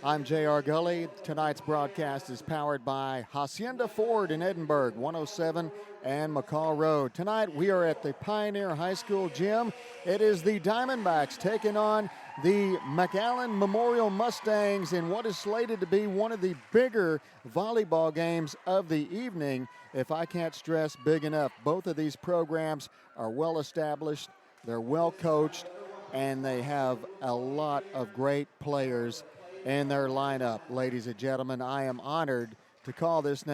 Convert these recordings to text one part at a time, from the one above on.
I'm J.R. Gully. Tonight's broadcast is powered by Hacienda Ford in Edinburgh, 107 and McCall Road. Tonight we are at the Pioneer High School gym. It is the Diamondbacks taking on the McAllen Memorial Mustangs in what is slated to be one of the bigger volleyball games of the evening. If I can't stress big enough, both of these programs are well established, they're well coached, and they have a lot of great players in their lineup. Ladies and gentlemen, I am honored to call this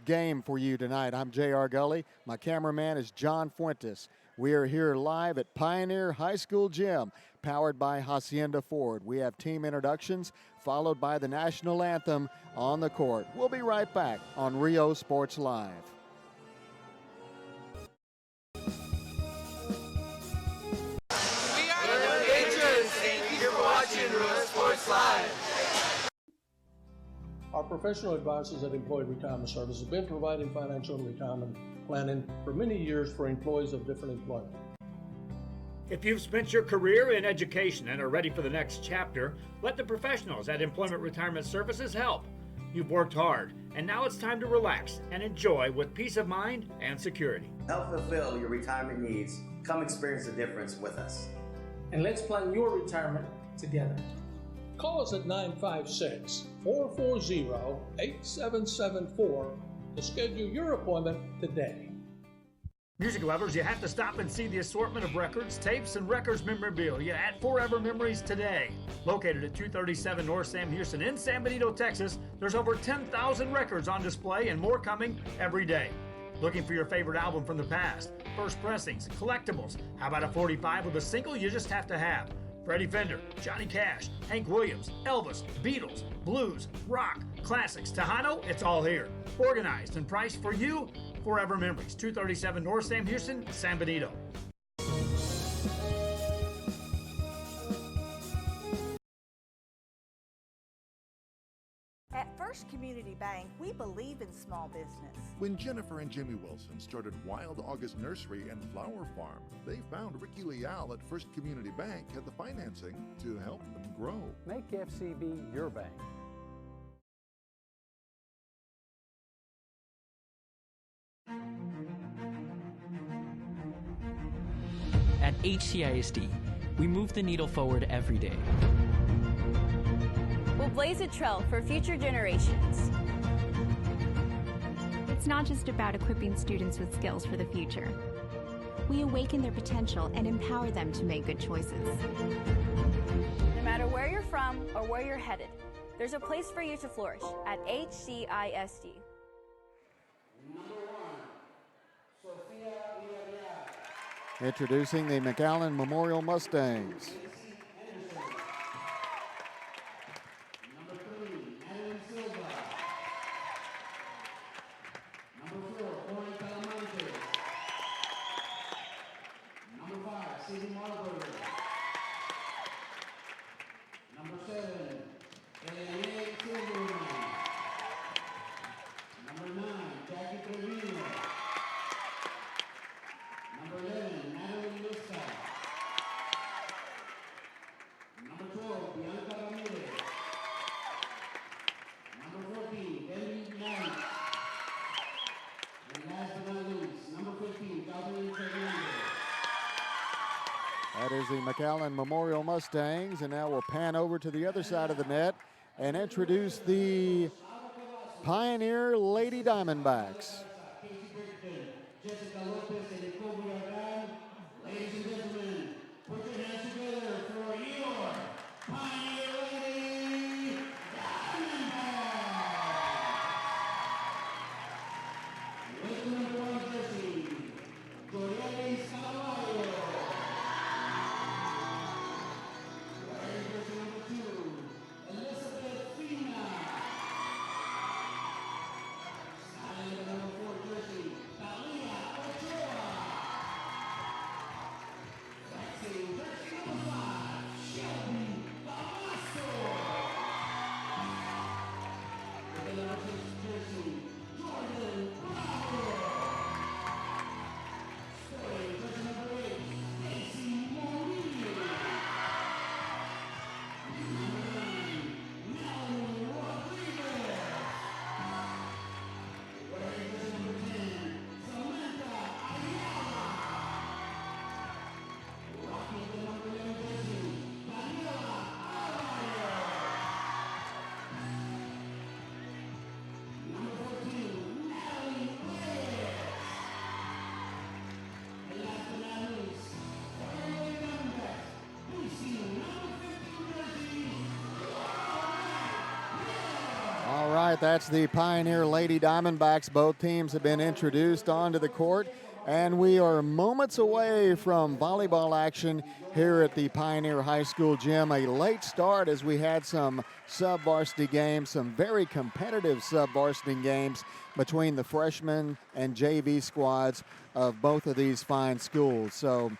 game for you tonight. I'm J.R. Gully. My cameraman is John Fuentes. We are here live at Pioneer High School Gym, powered by Hacienda Ford. We have team introductions, followed by the national anthem on the court. We'll be right back on Rio Sports Live. Our professional advisors at Employee Retirement Service have been providing financial and retirement planning for many years for employees of different employment. If you've spent your career in education and are ready for the next chapter, let the professionals at Employment Retirement Services help. You've worked hard, and now it's time to relax and enjoy with peace of mind and security. Help fulfill your retirement needs. Come experience the difference with us. And let's plan your retirement together. Call us at 956-440-8774 to schedule your appointment today. Music lovers, you have to stop and see the assortment of records, tapes, and records memorabilia at Forever Memories today. Located at 237 North Sam Houston in San Benito, Texas, there's over 10,000 records on display and more coming every day. Looking for your favorite album from the past, first pressings, collectibles? How about a 45 with a single you just have to have? Freddie Fender, Johnny Cash, Hank Williams, Elvis, Beatles, blues, rock, classics, Tejano, it's all here. Organized and priced for you. Forever Memories, 237 North Sam Houston, San Benito. At First Community Bank, we believe in small business. When Jennifer and Jimmy Wilson started Wild August Nursery and Flower Farm, they found Ricky Leal at First Community Bank had the financing to help them grow. Make FCB your bank. At HCISD, we move the needle forward every day. We'll blaze a trail for future generations. It's not just about equipping students with skills for the future. We awaken their potential and empower them to make good choices. No matter where you're from or where you're headed, there's a place for you to flourish at HCISD. Introducing the McAllen Memorial Mustangs. That is the McAllen Memorial Mustangs, and now we'll pan over to the other side of the net and introduce the Pioneer Lady Diamondbacks. Ladies and gentlemen, put your hands together for your Pioneer Lady Diamondbacks. With number 1 jersey, Joyelis Calvario. Wearing jersey number 2, Elizabeth Fina. Styling the number 4 jersey, Talia Ochoa. right, that's the Pioneer Lady Diamondbacks. Both teams have been introduced onto the court, and we are moments away from volleyball action here at the Pioneer High School gym. A late start as we had some sub-varsity games, some very competitive sub-varsity games between the freshmen and JV squads of both of these fine schools. So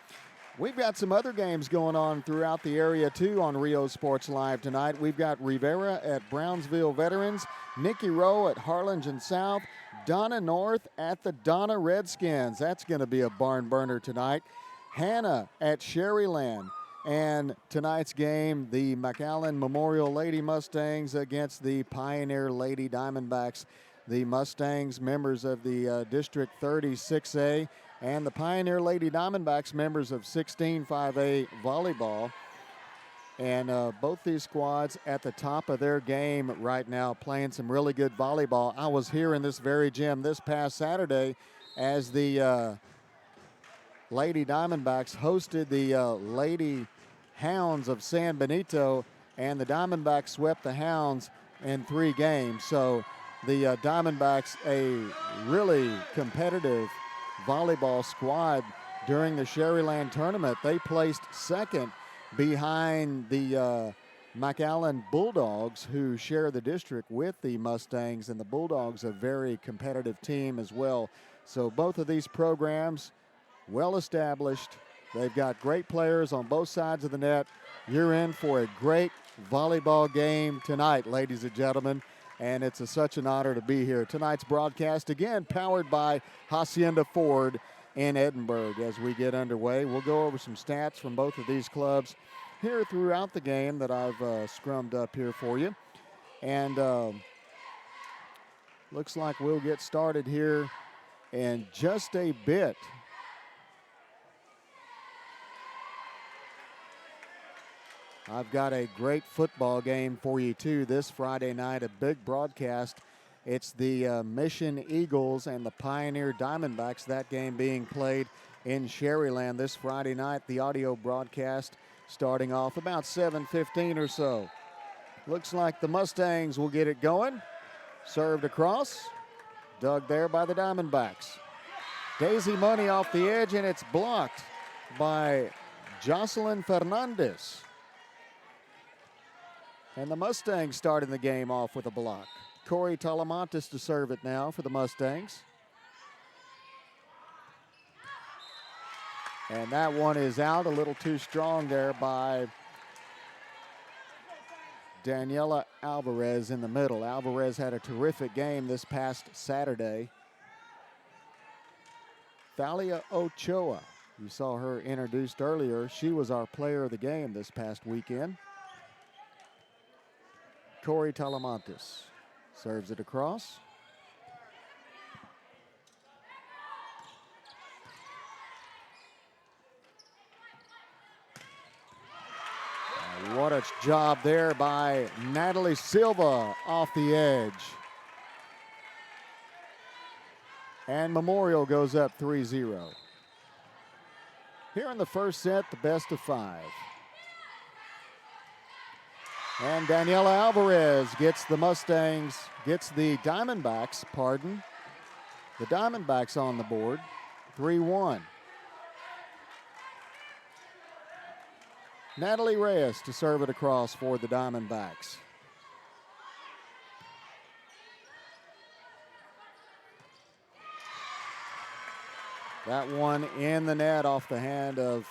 we've got some other games going on throughout the area, too, on Rio Sports Live tonight. We've got Rivera at Brownsville Veterans, Nicky Rowe at Harlingen South, Donna North at the Donna Redskins. That's going to be a barn burner tonight. Hannah at Sharyland. And tonight's game, the McAllen Memorial Lady Mustangs against the Pioneer Lady Diamondbacks. The Mustangs, members of the District 36A, and the Pioneer Lady Diamondbacks, members of 16-5A volleyball. And both these squads at the top of their game right now, playing some really good volleyball. I was here in this very gym this past Saturday as the Lady Diamondbacks hosted the Lady Hounds of San Benito, and the Diamondbacks swept the Hounds in 3 games. So the Diamondbacks, a really competitive volleyball squad during the Sharyland tournament. They placed second behind the McAllen Bulldogs, who share the district with the Mustangs, and the Bulldogs a very competitive team as well. So both of these programs well established. They've got great players on both sides of the net. You're in for a great volleyball game tonight, ladies and gentlemen, and it's such an honor to be here. Tonight's broadcast, again, powered by Hacienda Ford in Edinburgh. As we get underway, we'll go over some stats from both of these clubs here throughout the game that I've scrummed up here for you. And looks like we'll get started here in just a bit. I've got a great football game for you, too, this Friday night, a big broadcast. It's the Mission Eagles and the Pioneer Diamondbacks, that game being played in Sharyland this Friday night. The audio broadcast starting off about 7:15 or so. Looks like the Mustangs will get it going. Served across, dug there by the Diamondbacks. Daisy Money off the edge, and it's blocked by Jocelyn Fernandez. And the Mustangs starting the game off with a block. Corey Talamantes to serve it now for the Mustangs. And that one is out a little too strong there by Daniela Alvarez in the middle. Alvarez had a terrific game this past Saturday. Thalia Ochoa, you saw her introduced earlier. She was our player of the game this past weekend. Corey Talamantes serves it across. What a job there by Natalie Silva off the edge. And Memorial goes up 3-0. Here in the first set, the best of 5. And Daniela Alvarez gets the Diamondbacks on the board, 3-1. Natalie Reyes to serve it across for the Diamondbacks. That one in the net off the hand of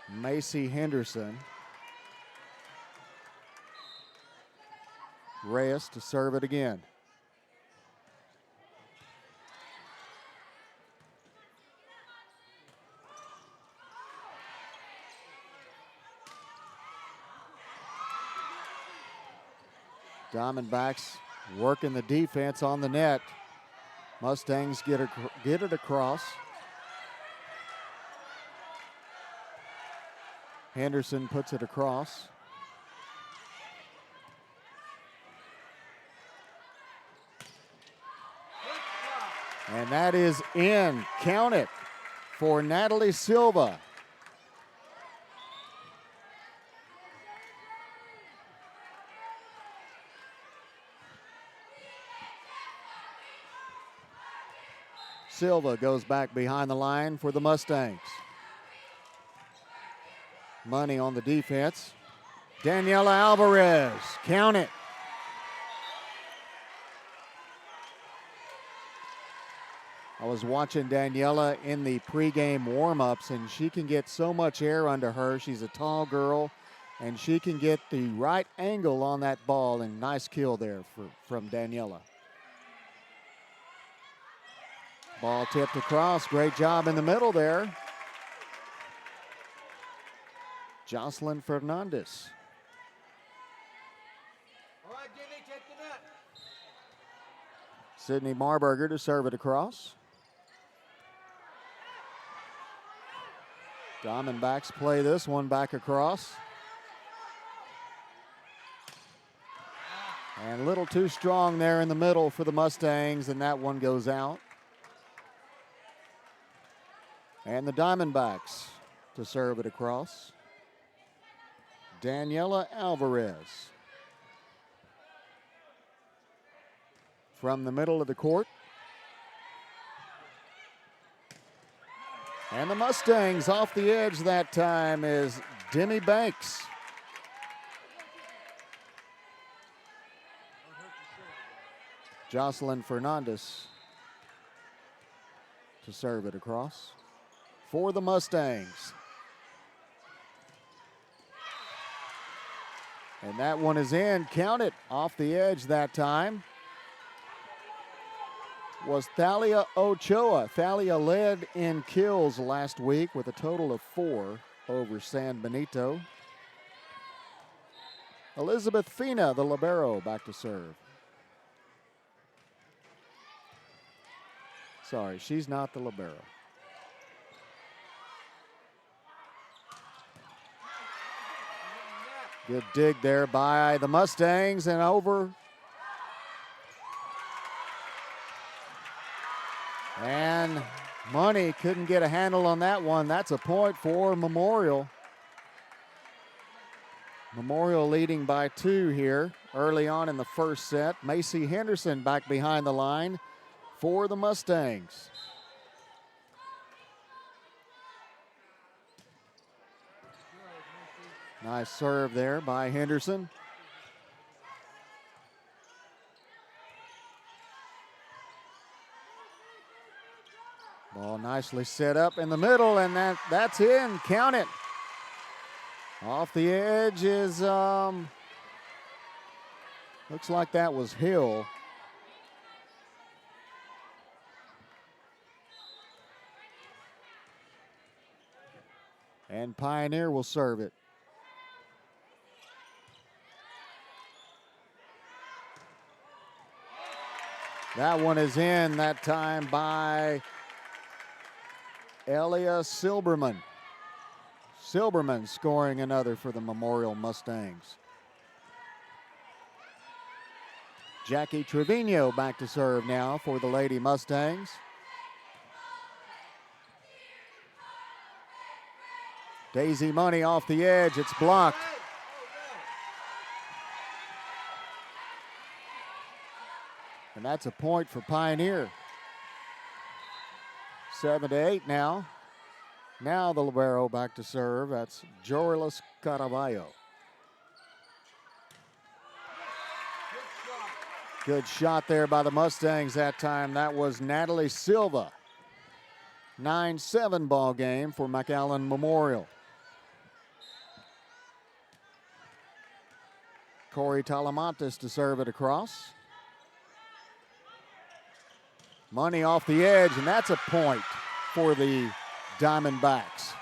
Macy Henderson. Reyes to serve it again. Diamondbacks working the defense on the net. Mustangs get it across. Henderson puts it across. And that is in. Count it for Natalie Silva. Silva goes back behind the line for the Mustangs. Money on the defense. Daniela Alvarez, count it. I was watching Daniela in the pregame warm-ups, and she can get so much air under her. She's a tall girl, and she can get the right angle on that ball, and nice kill there from Daniela. Ball tipped across. Great job in the middle there. Jocelyn Fernandez. Sydney Marburger to serve it across. Diamondbacks play this one back across. And a little too strong there in the middle for the Mustangs, and that one goes out. And the Diamondbacks to serve it across. Daniela Alvarez. From the middle of the court. And the Mustangs off the edge that time is Demi Banks. Jocelyn Fernandez to serve it across for the Mustangs. And that one is in. Count it. Off the edge that time was Thalia Ochoa. Thalia led in kills last week with a total of 4 over San Benito. Elizabeth Fina, the libero, back to serve. Sorry, she's not the libero. Good dig there by the Mustangs, and over. And Money couldn't get a handle on that one. That's a point for Memorial. Memorial leading by 2 here early on in the first set. Macy Henderson back behind the line for the Mustangs. Nice serve there by Henderson. Ball nicely set up in the middle, and that's in. Count it. Off the edge is, looks like that was Hill. And Pioneer will serve it. That one is in that time by Elia Silberman. Silberman scoring another for the Memorial Mustangs. Jackie Trevino back to serve now for the Lady Mustangs. Daisy Money off the edge, it's blocked. And that's a point for Pioneer. 7-8 now. Now the libero back to serve. That's Jorlis Caraballo. Good shot there by the Mustangs that time. That was Natalie Silva. 9-7 ball game for McAllen Memorial. Corey Talamantes to serve it across. Money off the edge, and that's a point for the Diamondbacks.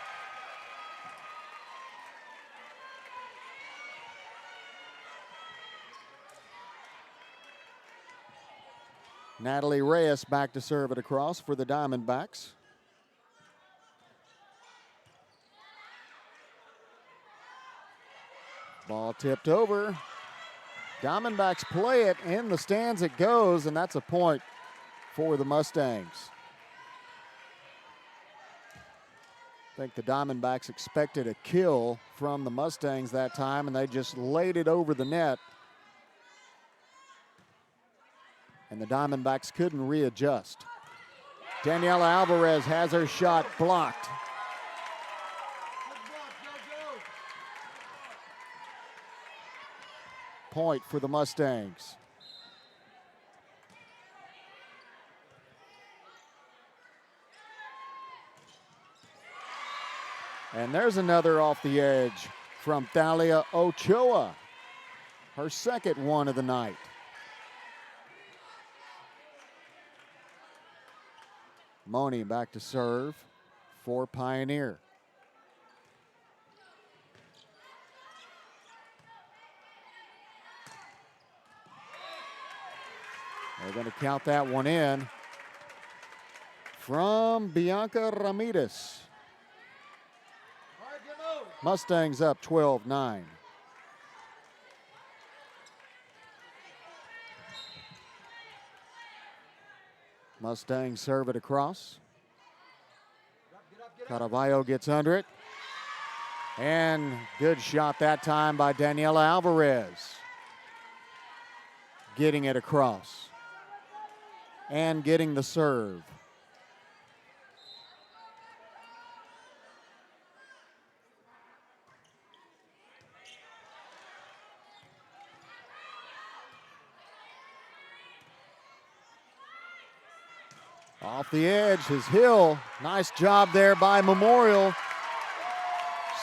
Natalie Reyes back to serve it across for the Diamondbacks. Ball tipped over. Diamondbacks play it. In the stands it goes, and that's a point for the Mustangs. I think the Diamondbacks expected a kill from the Mustangs that time, and they just laid it over the net. And the Diamondbacks couldn't readjust. Daniela Alvarez has her shot blocked. Point for the Mustangs. And there's another off the edge from Thalia Ochoa. Her second one of the night. Moni back to serve for Pioneer. They're going to count that one in from Bianca Ramirez. Mustangs up 12-9. Mustangs serve it across. Caraballo gets under it. And good shot that time by Daniela Alvarez. Getting it across. And getting the serve. Off the edge is Hill. Nice job there by Memorial.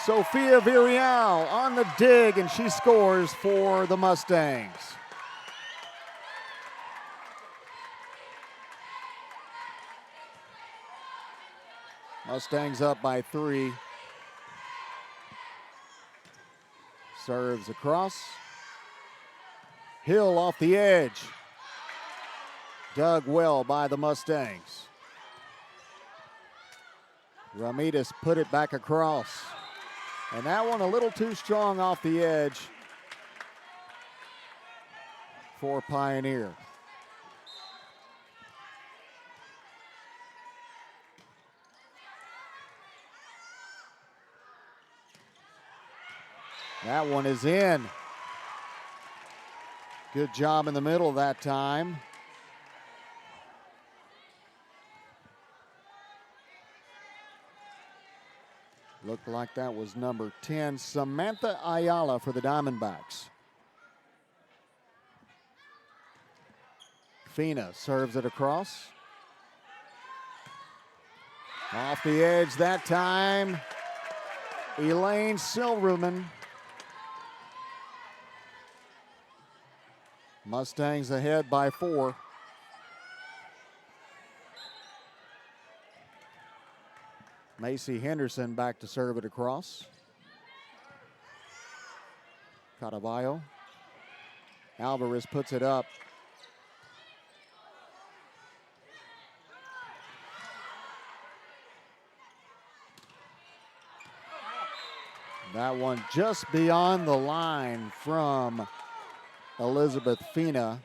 Sofia Villarreal on the dig, and she scores for the Mustangs. Mustangs up by 3. Serves across. Hill off the edge. Dug well by the Mustangs. Ramirez put it back across. And that one a little too strong off the edge for Pioneer. That one is in. Good job in the middle that time. Looked like that was number 10, Samantha Ayala for the Diamondbacks. Fina serves it across. Off the edge that time, Elaine Silverman. Mustangs ahead by 4. Macy Henderson back to serve it across. Caraballo. Alvarez puts it up. That one just beyond the line from Elizabeth Fina.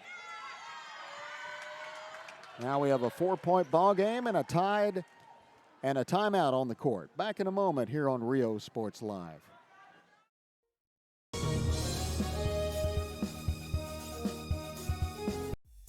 Now we have a 4-point ball game and a tied and a timeout on the court. Back in a moment here on Rio Sports Live.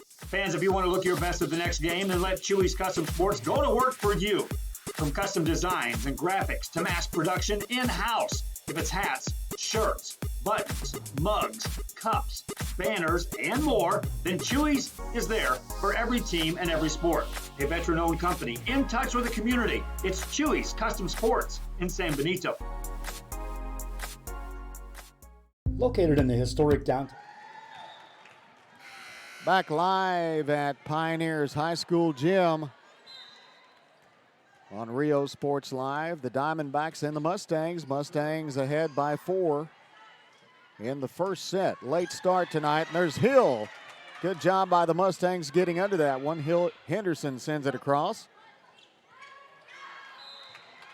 Fans, if you want to look your best at the next game, then let Chewy's Custom Sports go to work for you. From custom designs and graphics to mass production in-house. If it's hats, shirts, buttons, mugs, cups, banners, and more, then Chewy's is there for every team and every sport. A veteran-owned company in touch with the community. It's Chewy's Custom Sports in San Benito. Located in the historic downtown. Back live at Pioneers High School Gym. On Rio Sports Live, the Diamondbacks and the Mustangs. Mustangs ahead by 4 in the first set. Late start tonight, and there's Hill. Good job by the Mustangs getting under that one. Henderson sends it across.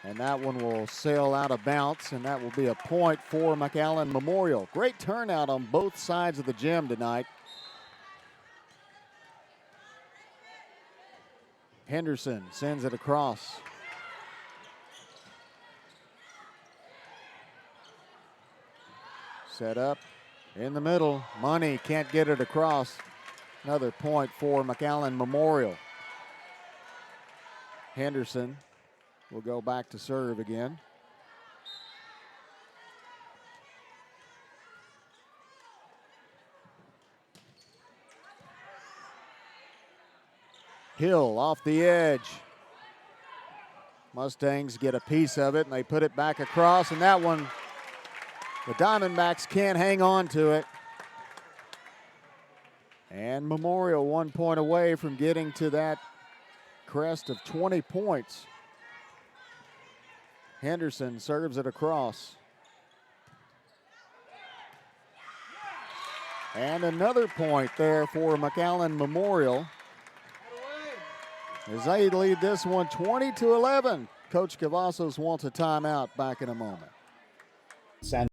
And that one will sail out of bounds, and that will be a point for McAllen Memorial. Great turnout on both sides of the gym tonight. Henderson sends it across. Set up in the middle. Money can't get it across. Another point for McAllen Memorial. Henderson will go back to serve again. Hill off the edge. Mustangs get a piece of it, and they put it back across, and that one, the Diamondbacks can't hang on to it. And Memorial 1 point away from getting to that crest of 20 points. Henderson serves it across. And another point there for McAllen Memorial, as they lead this one 20-11. Coach Cavazos wants a timeout back in a moment. San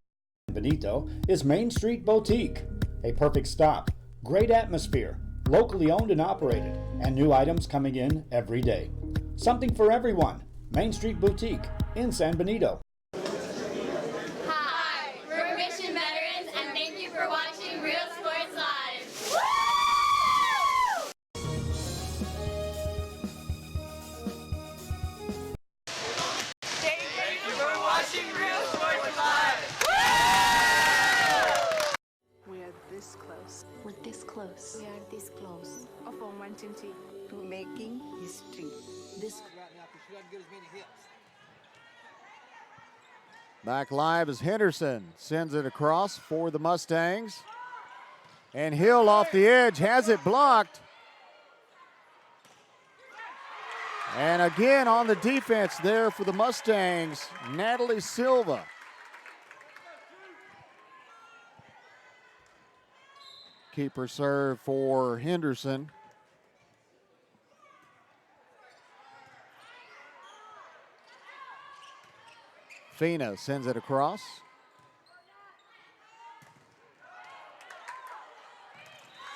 Benito is Main Street Boutique. A perfect stop, great atmosphere, locally owned and operated, and new items coming in every day. Something for everyone. Main Street Boutique in San Benito. Hi, we're Mission Veterans, and thank you for watching Real Sports Live. Woo! Thank you for watching Real Sports Live. We are this close. We're this close. We are this close. Of wanting to making history. This. Back live as Henderson sends it across for the Mustangs. And Hill off the edge has it blocked. And again on the defense there for the Mustangs, Natalie Silva. Keeper serve for Henderson. Fina sends it across.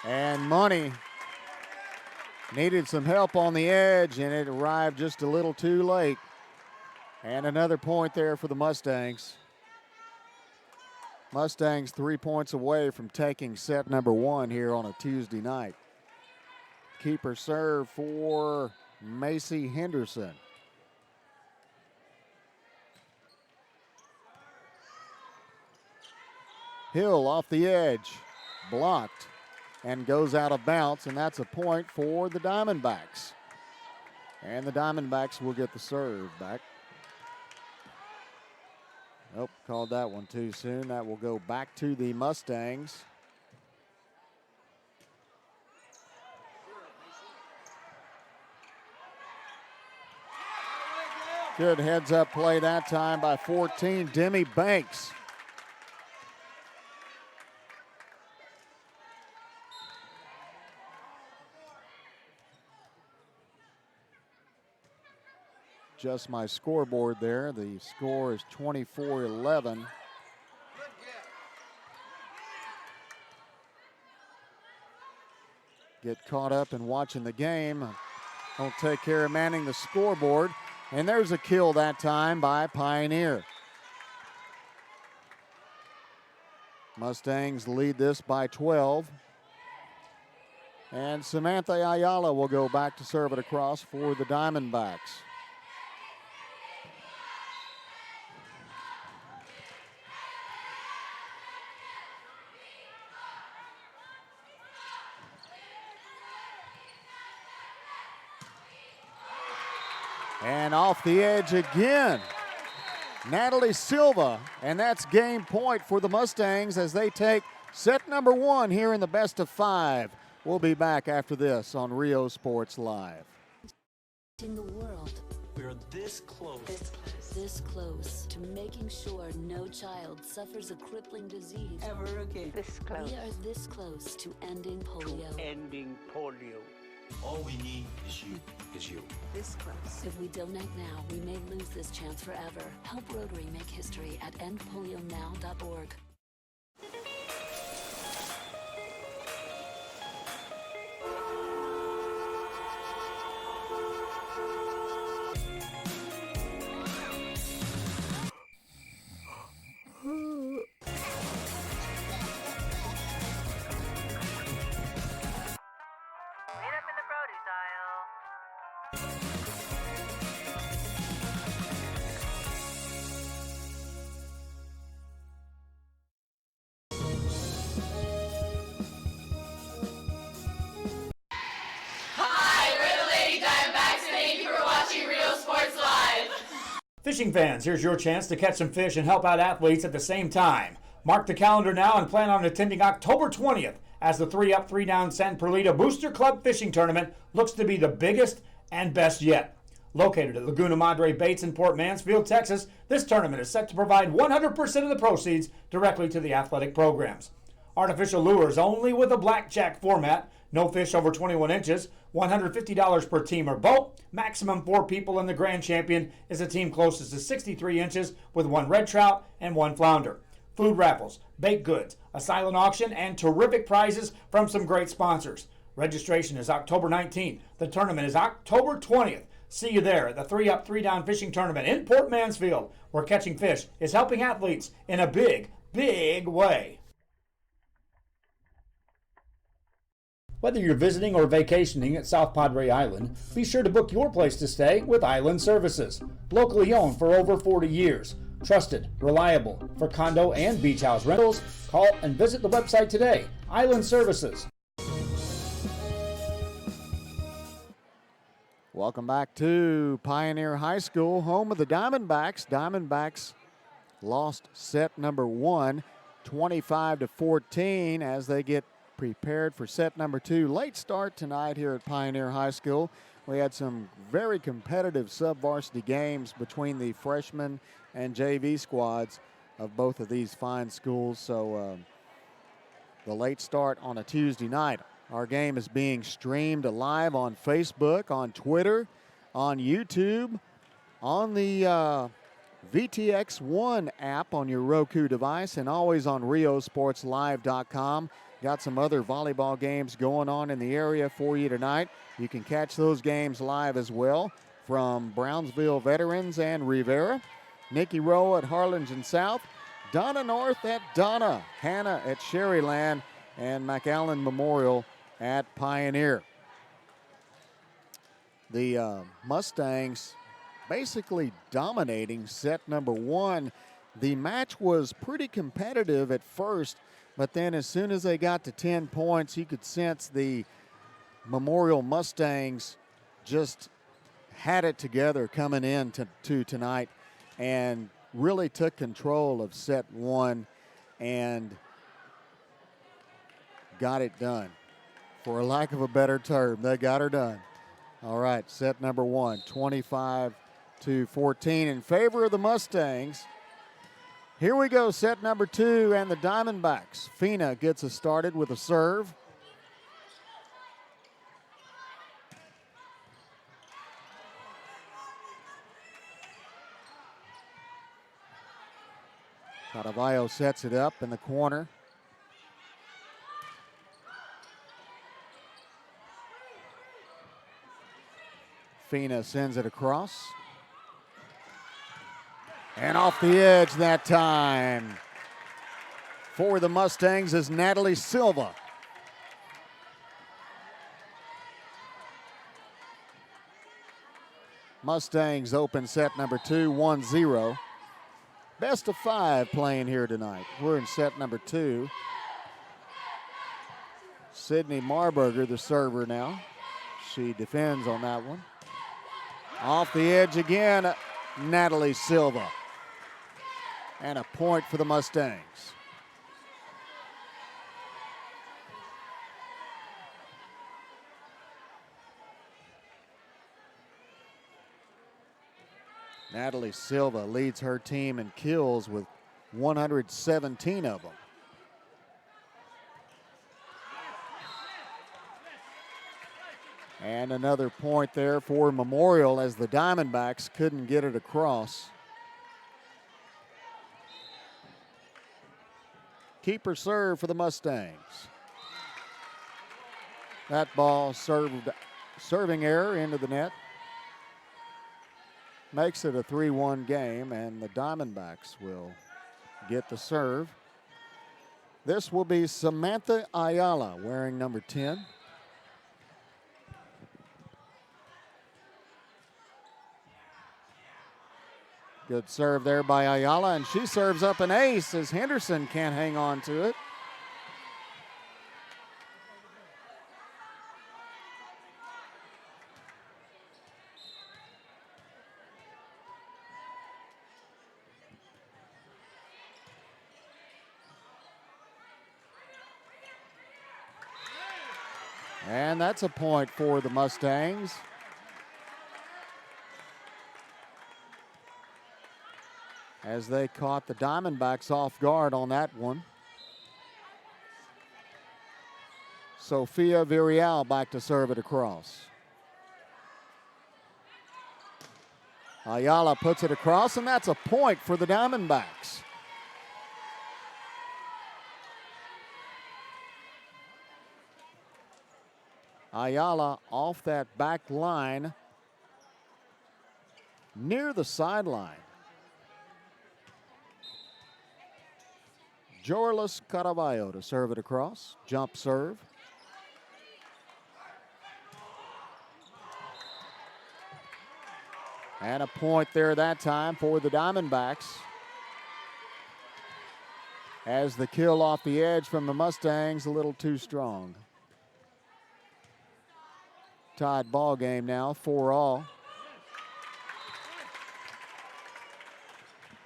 And Money needed some help on the edge, and it arrived just a little too late. And another point there for the Mustangs. Mustangs 3 points away from taking set number one here on a Tuesday night. Keeper serve for Macy Henderson. Hill off the edge, blocked, and goes out of bounds, and that's a point for the Diamondbacks. And the Diamondbacks will get the serve back. Nope, called that one too soon. That will go back to the Mustangs. Good heads-up play that time by 14, Demi Banks. Just my scoreboard there. The score is 24-11. Get caught up in watching the game. Don't take care of manning the scoreboard. And there's a kill that time by Pioneer. Mustangs lead this by 12. And Samantha Ayala will go back to serve it across for the Diamondbacks. And off the edge again, Natalie Silva, and that's game point for the Mustangs as they take set number one here in the best of five. We'll be back after this on Rio Sports Live. In the world, we're this close. This close to making sure no child suffers a crippling disease ever again. This close. We are this close to ending polio. Ending polio. All we need is you. This close. If we don't act now, we may lose this chance forever. Help Rotary make history at endpolionow.org. Fishing fans, here's your chance to catch some fish and help out athletes at the same time. Mark the calendar now and plan on attending October 20th as the 3-up, 3-down San Perlita Booster Club Fishing Tournament looks to be the biggest and best yet. Located at Laguna Madre Baits in Port Mansfield, Texas, this tournament is set to provide 100% of the proceeds directly to the athletic programs. Artificial lures only with a blackjack format, no fish over 21 inches, $150 per team or boat, maximum 4 people, and the grand champion is a team closest to 63 inches with 1 red trout and 1 flounder. Food raffles, baked goods, a silent auction, and terrific prizes from some great sponsors. Registration is October 19th. The tournament is October 20th. See you there at the 3-up, 3-down fishing tournament in Port Mansfield, where catching fish is helping athletes in a big, big way. Whether you're visiting or vacationing at South Padre Island, be sure to book your place to stay with Island Services. Locally owned for over 40 years. Trusted, reliable for condo and beach house rentals. Call and visit the website today. Island Services. Welcome back to Pioneer High School, home of the Diamondbacks. Diamondbacks lost set number 1, 25-14, as they get prepared for set number 2. Late start tonight here at Pioneer High School. We had some very competitive sub-varsity games between the freshmen and JV squads of both of these fine schools. So the late start on a Tuesday night. Our game is being streamed live on Facebook, on Twitter, on YouTube, on the VTX1 app on your Roku device, and always on RioSportsLive.com. Got some other volleyball games going on in the area for you tonight. You can catch those games live as well from Brownsville Veterans and Rivera, Nicky Rowe at Harlingen South, Donna North at Donna, Hannah at Sharyland, and McAllen Memorial at Pioneer. The Mustangs basically dominating set number 1. The match was pretty competitive at first, but then as soon as they got to 10 points, you could sense the Memorial Mustangs just had it together coming in to tonight and really took control of set 1 and got it done. For a lack of a better term, they got her done. All right, set number 1, 25-14 in favor of the Mustangs. Here we go, set number 2, and the Diamondbacks. Fina gets us started with a serve. Cadavallo sets it up in the corner. Fina sends it across. And off the edge that time. For the Mustangs is Natalie Silva. Mustangs open set number 2, 1-0. Best of 5 playing here tonight. We're in set number 2. Sydney Marburger, the server now. She defends on that one. Off the edge again, Natalie Silva. And a point for the Mustangs. Natalie Silva leads her team in kills with 117 of them. And another point there for Memorial as the Diamondbacks couldn't get it across. Keeper serve for the Mustangs. That ball serving error into the net. Makes it a 3-1 game, and the Diamondbacks will get the serve. This will be Samantha Ayala wearing number 10. Good serve there by Ayala, and she serves up an ace as Henderson can't hang on to it. And that's a point for the Mustangs. As they caught the Diamondbacks off guard on that one. Sofia Villarreal back to serve it across. Ayala puts it across, and that's a point for the Diamondbacks. Ayala off that back line near the sideline. Jorlis Caraballo to serve it across. Jump serve. And a point there that time for the Diamondbacks. As the kill off the edge from the Mustangs a little too strong. Tied ball game now, 4-all.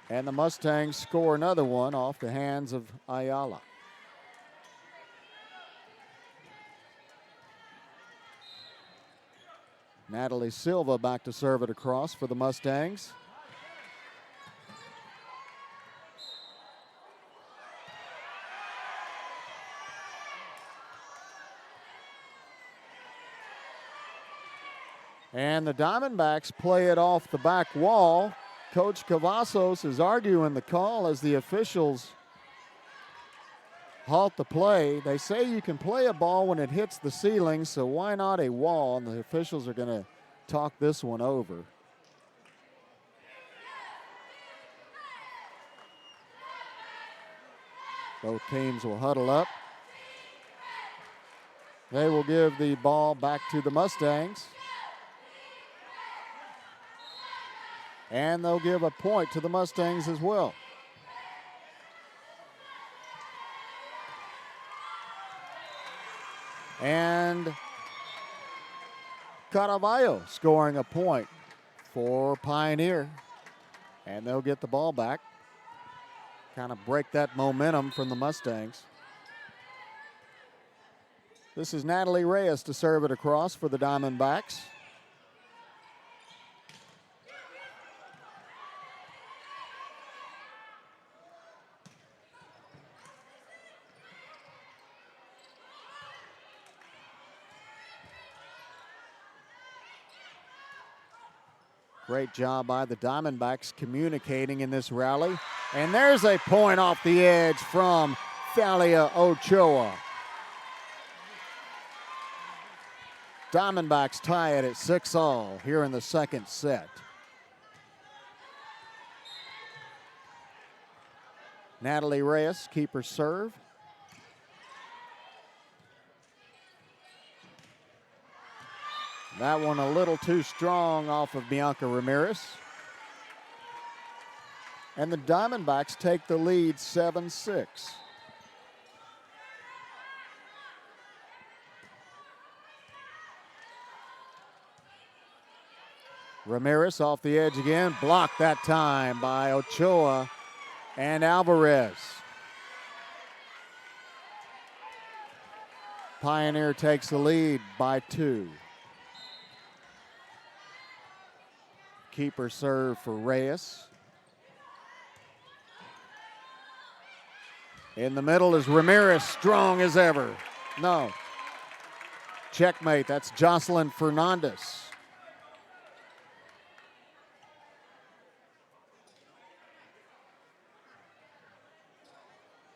And the Mustangs score another one off the hands of Ayala. Natalie Silva back to serve it across for the Mustangs. And the Diamondbacks play it off the back wall. Coach Cavazos is arguing the call as the officials halt the play. They say you can play a ball when it hits the ceiling, so why not a wall? And the officials are going to talk this one over. Both teams will huddle up. They will give the ball back to the Mustangs. And they'll give a point to the Mustangs as well. And Caraballo scoring a point for Pioneer. And they'll get the ball back. Kind of break that momentum from the Mustangs. This is Natalie Reyes to serve it across for the Diamondbacks. Great job by the Diamondbacks communicating in this rally. And there's a point off the edge from Thalia Ochoa. Diamondbacks tie it at 6-all here in the second set. Natalie Reyes, keeper serve. That one a little too strong off of Bianca Ramirez. And the Diamondbacks take the lead 7-6. Ramirez off the edge again, blocked that time by Ochoa and Alvarez. Pioneer takes the lead by 2. Keeper serve for Reyes. In the middle is Ramirez, strong as ever. No. Checkmate, that's Jocelyn Fernandez.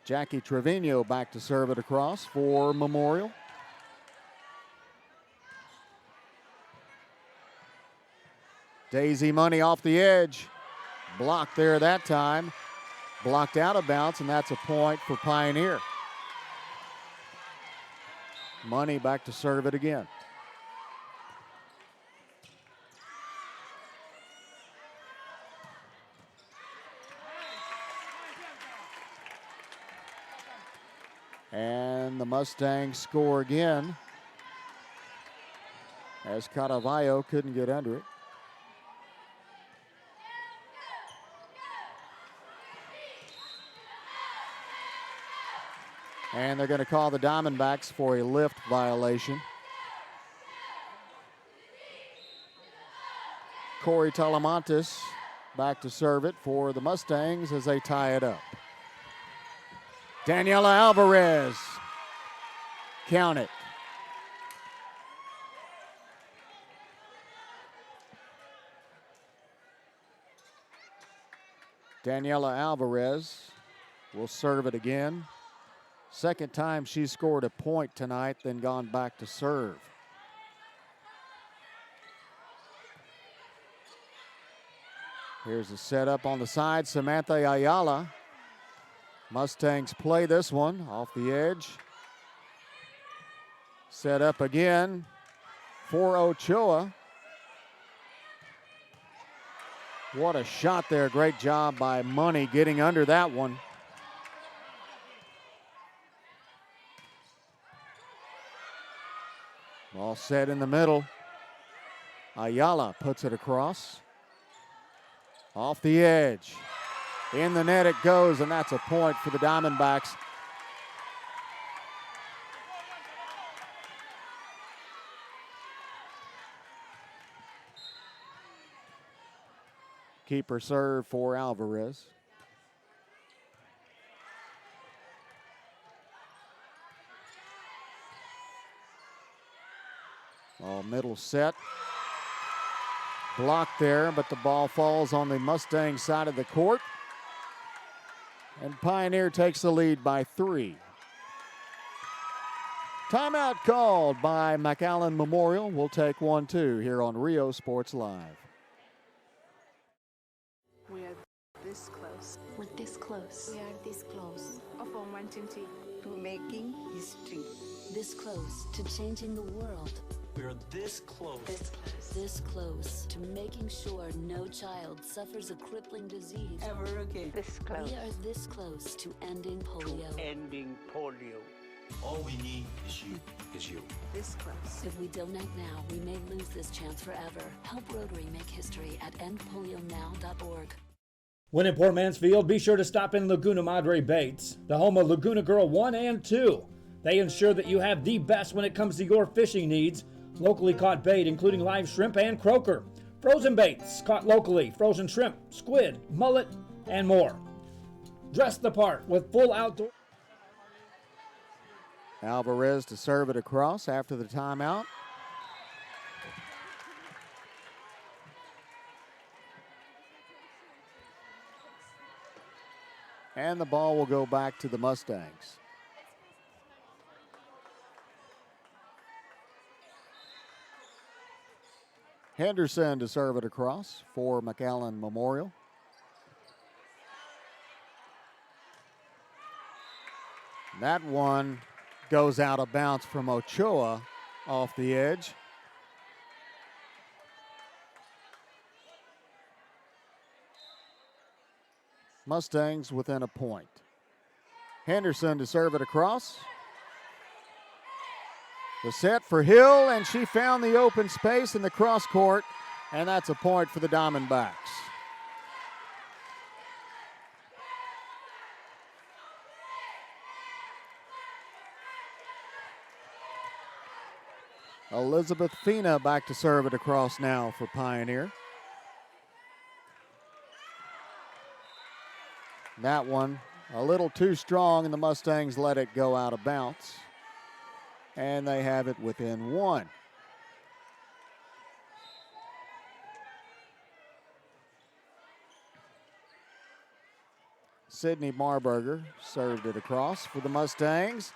Jackie Trevino back to serve it across for Memorial. Daisy Money off the edge. Blocked there that time. Blocked out of bounds, and that's a point for Pioneer. Money back to serve it again. And the Mustangs score again as Caraballo couldn't get under it. And they're going to call the Diamondbacks for a lift violation. Corey Talamantes back to serve it for the Mustangs as they tie it up. Daniela Alvarez, count it. Daniela Alvarez will serve it again. Second time she scored a point tonight, then gone back to serve. Here's a setup on the side, Samantha Ayala. Mustangs play this one off the edge. Set up again for Ochoa. What a shot there. Great job by Money getting under that one. Ball set in the middle. Ayala puts it across. Off the edge. In the net it goes, and that's a point for the Diamondbacks. Keeper serve for Alvarez. Ball middle set. Blocked there, but the ball falls on the Mustang side of the court. And Pioneer takes the lead by 3. Timeout called by McAllen Memorial. We'll take 1-2 here on Rio Sports Live. We are this close. We're this close. We are this close. Of wanting to making history. This close to changing the world. We're this close. This close to making sure no child suffers a crippling disease Ever again. This close. We are this close to ending polio. Ending polio. All we need is you. This close. If we don't act now, we may lose this chance forever. Help Rotary make history at endpolionow.org. When in Port Mansfield, be sure to stop in Laguna Madre Baits, the home of Laguna Girl 1 and 2. They ensure that you have the best when it comes to your fishing needs. Locally caught bait, including live shrimp and croaker. Frozen baits caught locally, frozen shrimp, squid, mullet, and more. Dress the part with full outdoor. Alvarez to serve it across after the timeout. And the ball will go back to the Mustangs. Henderson to serve it across for McAllen Memorial. That one goes out of bounds from Ochoa off the edge. Mustangs within a point. Henderson to serve it across. The set for Hill, and she found the open space in the cross court, and that's a point for the Diamondbacks. Elizabeth Fina back to serve it across now for Pioneer. That one a little too strong, and the Mustangs let it go out of bounds. And they have it within 1. Sydney Marburger served it across for the Mustangs.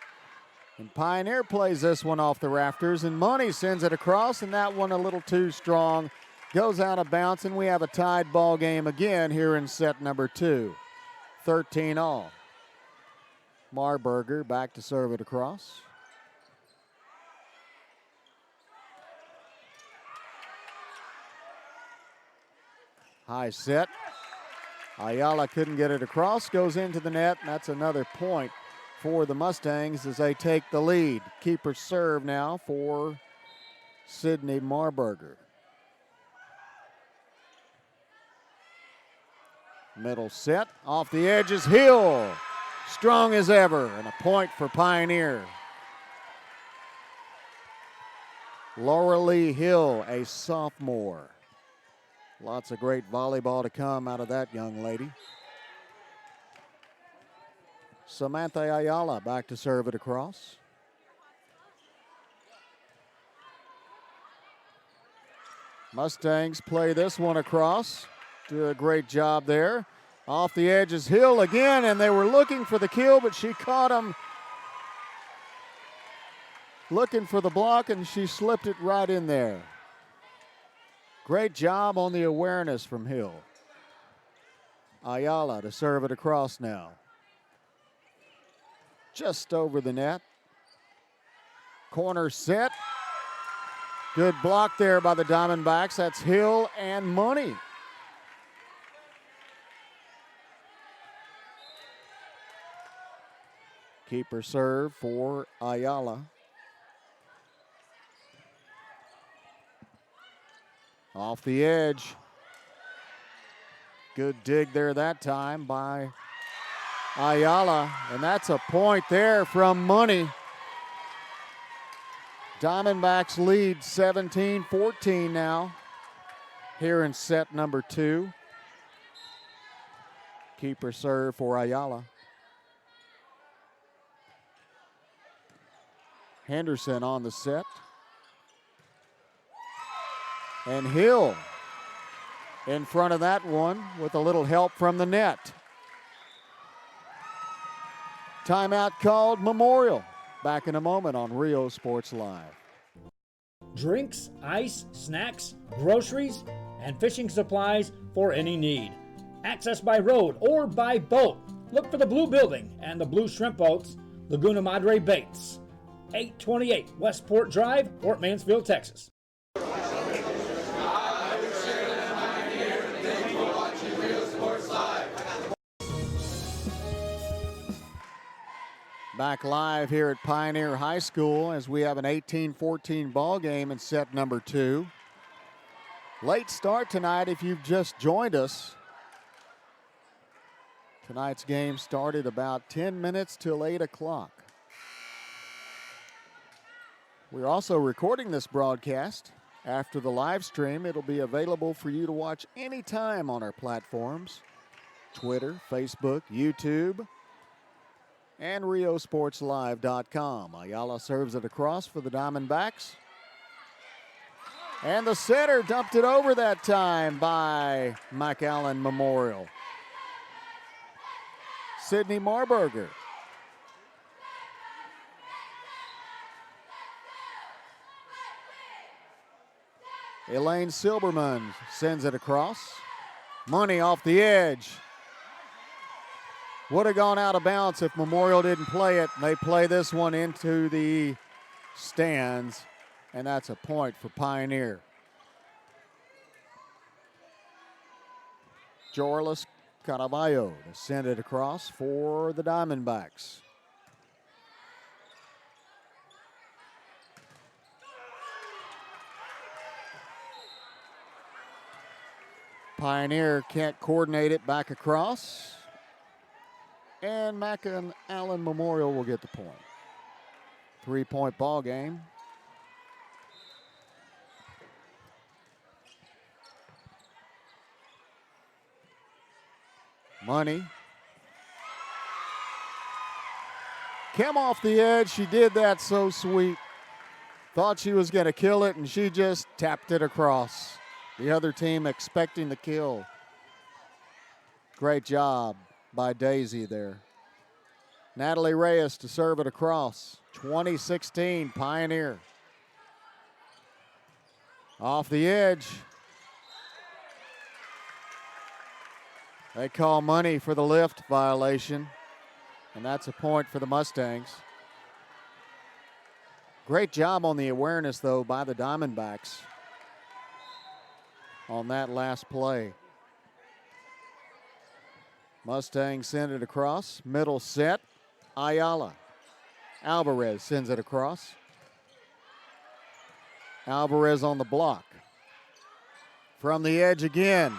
And Pioneer plays this one off the rafters, and Money sends it across, and that one a little too strong. Goes out of bounds, and we have a tied ball game again here in set number 2. 13 all. Marburger back to serve it across. High set. Ayala couldn't get it across, goes into the net, and that's another point for the Mustangs as they take the lead. Keeper serve now for Sydney Marburger. Middle set, off the edges, Hill. Strong as ever, and a point for Pioneer. Laura Lee Hill, a sophomore. Lots of great volleyball to come out of that young lady. Samantha Ayala back to serve it across. Mustangs play this one across. Do a great job there. Off the edge is Hill again, and they were looking for the kill, but she caught him looking for the block, and she slipped it right in there. Great job on the awareness from Hill. Ayala to serve it across now. Just over the net. Corner set. Good block there by the Diamondbacks. That's Hill and Money. Keeper serve for Ayala. Off the edge. Good dig there that time by Ayala. And that's a point there from Money. Diamondbacks lead 17-14 now here in set number 2. Keeper serve for Ayala. Henderson on the set. And Hill in front of that one with a little help from the net. Timeout called Memorial. Back in a moment on Rio Sports Live. Drinks, ice, snacks, groceries, and fishing supplies for any need. Access by road or by boat. Look for the Blue Building and the Blue Shrimp Boats, Laguna Madre Baits. 828 Westport Drive, Fort Mansfield, Texas. Back live here at Pioneer High School as we have an 18-14 ball game in set number 2. Late start tonight if you've just joined us. Tonight's game started about 10 minutes till 8 o'clock. We're also recording this broadcast. After the live stream, it'll be available for you to watch anytime on our platforms. Twitter, Facebook, YouTube, and RioSportsLive.com. Ayala serves it across for the Diamondbacks. And the setter dumped it over that time by McAllen Memorial. Sydney Marburger. Elaine Silberman sends it across. Money off the edge. Would have gone out of bounds if Memorial didn't play it. They play this one into the stands, and that's a point for Pioneer. Jorlis Caraballo to send it across for the Diamondbacks. Pioneer can't coordinate it back across. And McAllen Memorial will get the point. 3-point ball game. Money. Came off the edge. She did that so sweet. Thought she was going to kill it, and she just tapped it across. The other team expecting the kill. Great job by Daisy there. Natalie Reyes to serve it across. 2016 Pioneer. Off the edge. They call Money for the lift violation, and that's a point for the Mustangs. Great job on the awareness, though, by the Diamondbacks on that last play. Mustangs send it across. Middle set. Ayala. Alvarez sends it across. Alvarez on the block. From the edge again.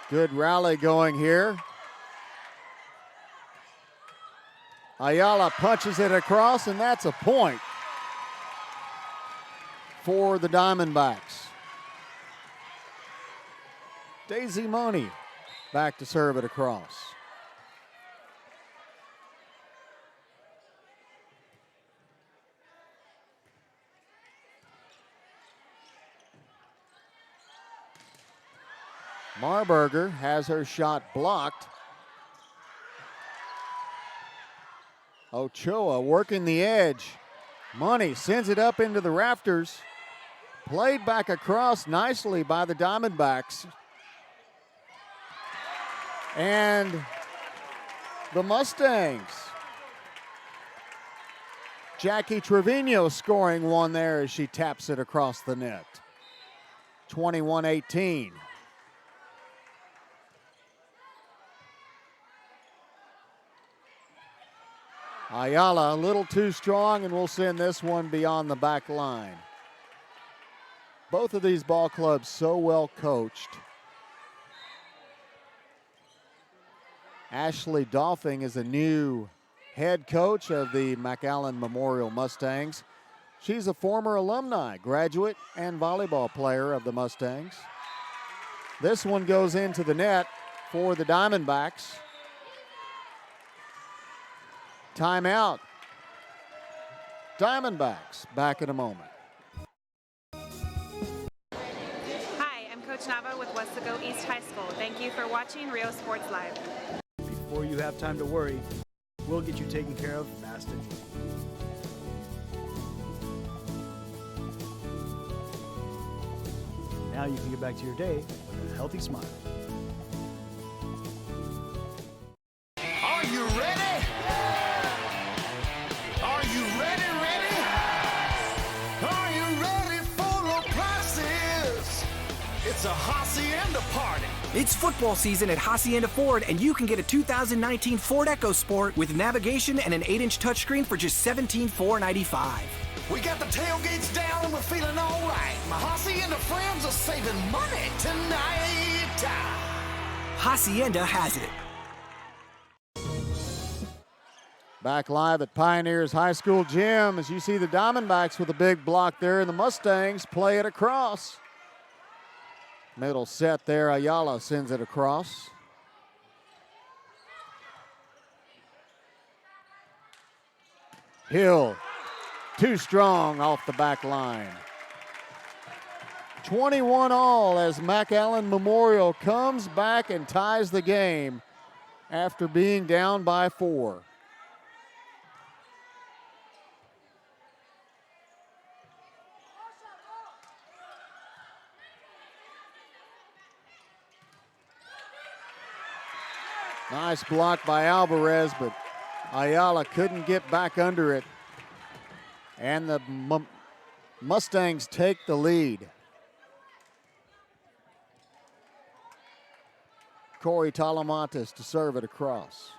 Good rally going here. Ayala punches it across, and that's a point for the Diamondbacks. Daisy Money back to serve it across. Marburger has her shot blocked. Ochoa working the edge. Money sends it up into the rafters. Played back across nicely by the Diamondbacks. And the Mustangs. Jackie Trevino scoring one there as she taps it across the net. 21-18. Ayala a little too strong, and we'll send this one beyond the back line. Both of these ball clubs so well coached. Ashley Dolphing is a new head coach of the McAllen Memorial Mustangs. She's a former alumni, graduate, and volleyball player of the Mustangs. This one goes into the net for the Diamondbacks. Timeout. Diamondbacks back in a moment. Hi, I'm Coach Nava with Westago East High School. Thank you for watching Rio Sports Live. Before you have time to worry, we'll get you taken care of fast and easy. Now you can get back to your day with a healthy smile. Are you ready? Are you ready? Are you ready for low prices? It's a Hacienda party. It's football season at Hacienda Ford, and you can get a 2019 Ford EcoSport with navigation and an 8-inch touchscreen for just $17,495. We got the tailgates down and we're feeling all right. My Hacienda friends are saving money tonight. Hacienda has it. Back live at Pioneers High School Gym as you see the Diamondbacks with a big block there, and the Mustangs play it across. Middle set there, Ayala sends it across. Hill, too strong off the back line. 21 all as McAllen Memorial comes back and ties the game after being down by 4. Nice block by Alvarez, but Ayala couldn't get back under it. And the Mustangs take the lead. Corey Talamantes to serve it across.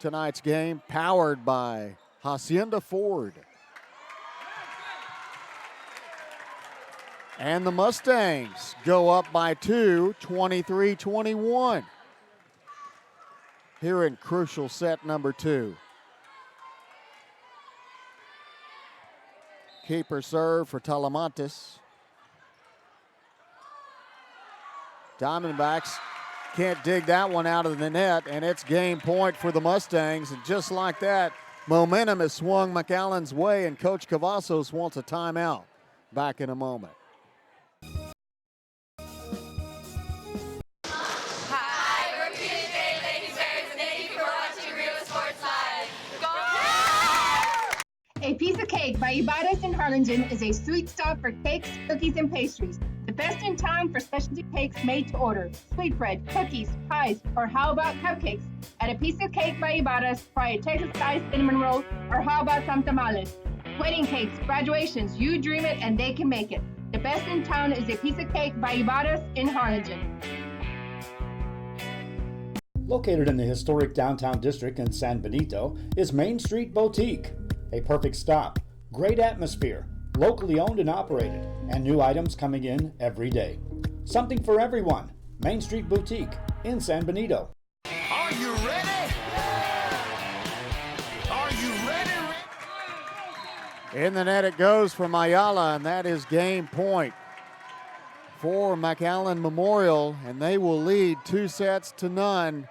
Tonight's game powered by Hacienda Ford. And the Mustangs go up by 2, 23-21. Here in crucial set number 2. Keeper serve for Talamantes. Diamondbacks can't dig that one out of the net, and it's game point for the Mustangs. And just like that, momentum has swung McAllen's way, and Coach Cavazos wants a timeout. Back in a moment. A Piece of Cake by Ibarras in Harlingen is a sweet stop for cakes, cookies, and pastries. The best in town for specialty cakes made to order. Sweetbread, cookies, pies, or how about cupcakes? At A Piece of Cake by Ibarras, try a Texas-style cinnamon roll, or how about some tamales? Wedding cakes, graduations, you dream it and they can make it. The best in town is A Piece of Cake by Ibarras in Harlingen. Located in the historic downtown district in San Benito is Main Street Boutique. A perfect stop, great atmosphere, locally owned and operated, and new items coming in every day. Something for everyone. Main Street Boutique in San Benito. Are you ready? Are you ready? In the net it goes for Ayala, and that is game point for McAllen Memorial, and they will lead 2-0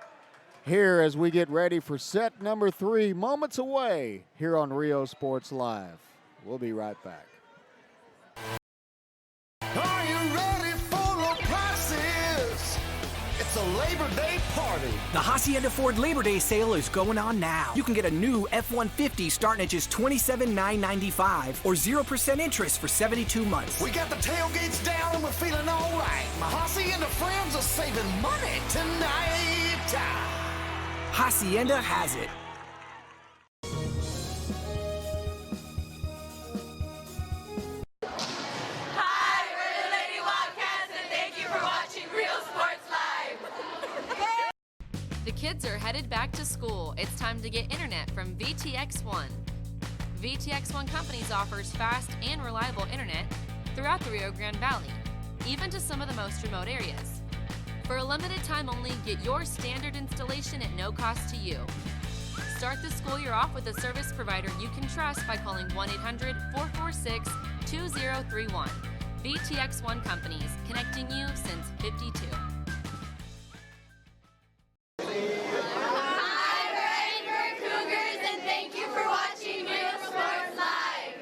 here as we get ready for set number 3, moments away here on Rio Sports Live. We'll be right back. Are you ready for low prices? It's a Labor Day party. The Hacienda Ford Labor Day sale is going on now. You can get a new F-150 starting at just $27,995 or 0% interest for 72 months. We got the tailgates down and we're feeling all right. My Hacienda friends are saving money tonight. Hacienda has it. Hi, we're the Lady Wildcats, and thank you for watching Real Sports Live. The kids are headed back to school. It's time to get internet from VTX1. VTX1 Companies offers fast and reliable internet throughout the Rio Grande Valley, even to some of the most remote areas. For a limited time only, get your standard installation at no cost to you. Start the school year off with a service provider you can trust by calling 1-800-446-2031. VTX1 Companies, connecting you since '52. Hi, we're Edinburgh Cougars, and thank you for watching Real Sports Live.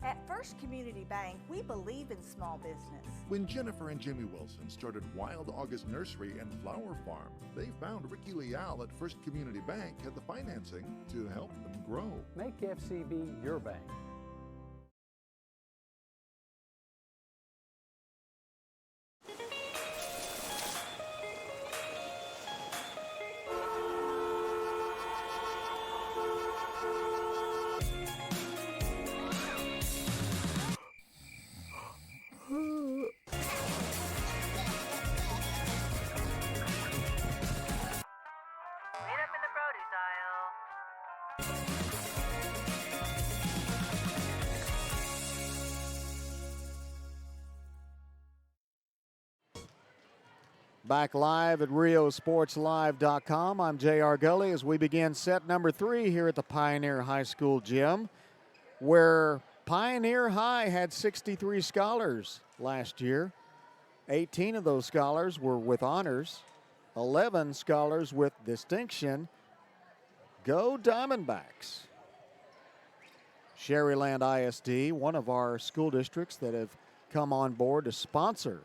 At First Community Bank, we believe in small business. When Jennifer and Jimmy Wilson started Wild August Nursery and Flower Farm, they found Ricky Leal at First Community Bank had the financing to help them grow. Make FCB your bank. Back live at RioSportsLive.com. I'm J.R. Gully as we begin set number 3 here at the Pioneer High School gym, where Pioneer High had 63 scholars last year. 18 of those scholars were with honors, 11 scholars with distinction. Go Diamondbacks. Sharyland ISD, one of our school districts that have come on board to sponsor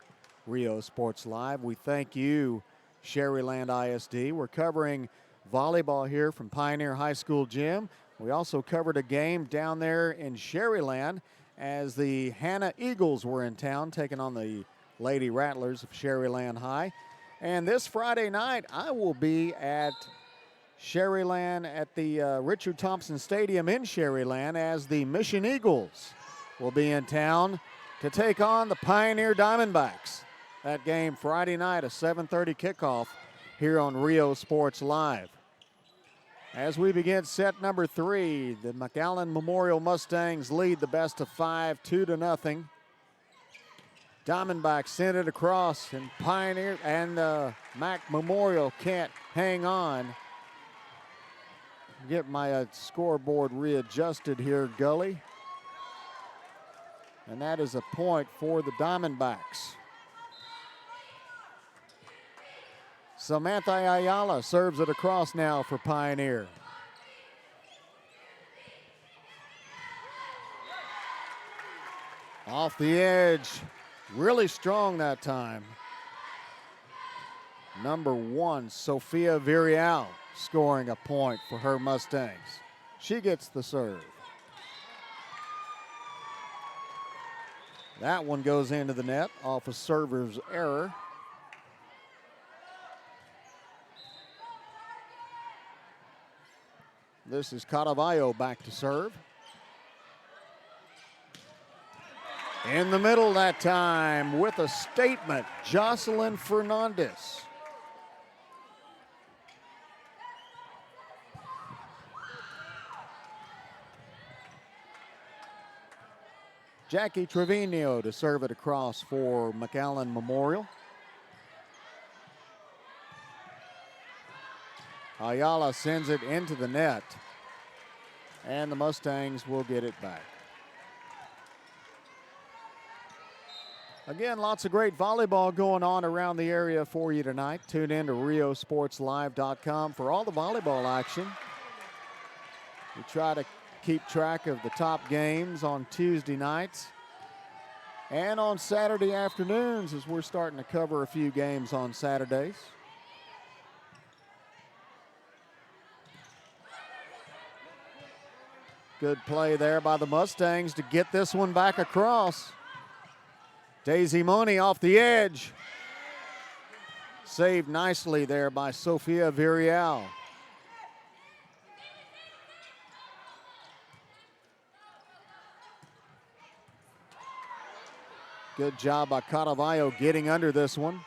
Rio Sports Live. We thank you, Sharyland ISD. We're covering volleyball here from Pioneer High School gym. We also covered a game down there in Sharyland as the Hannah Eagles were in town taking on the Lady Rattlers of Sharyland High. And this Friday night, I will be at Sharyland at the Richard Thompson Stadium in Sharyland as the Mission Eagles will be in town to take on the Pioneer Diamondbacks. That game Friday night, a 7:30 kickoff here on Rio Sports Live. As we begin set number 3, the McAllen Memorial Mustangs lead the best of 5, 2-0. Diamondbacks sent it across, and Pioneer and Mac Memorial can't hang on. Get my scoreboard readjusted here, Gully. And that is a point for the Diamondbacks. Samantha Ayala serves it across now for Pioneer. Off the edge, really strong that time. Number 1, Sophia Virial, scoring a point for her Mustangs. She gets the serve. That one goes into the net off a server's error. This is Cadavallo back to serve. In the middle that time with a statement, Jocelyn Fernandez. Jackie Trevino to serve it across for McAllen Memorial. Ayala sends it into the net, and the Mustangs will get it back. Again, lots of great volleyball going on around the area for you tonight. Tune in to RioSportsLive.com for all the volleyball action. We try to keep track of the top games on Tuesday nights and on Saturday afternoons, as we're starting to cover a few games on Saturdays. Good play there by the Mustangs to get this one back across. Daisy Money off the edge. Saved nicely there by Sofia Virial. Good job by Caravaggio getting under this one.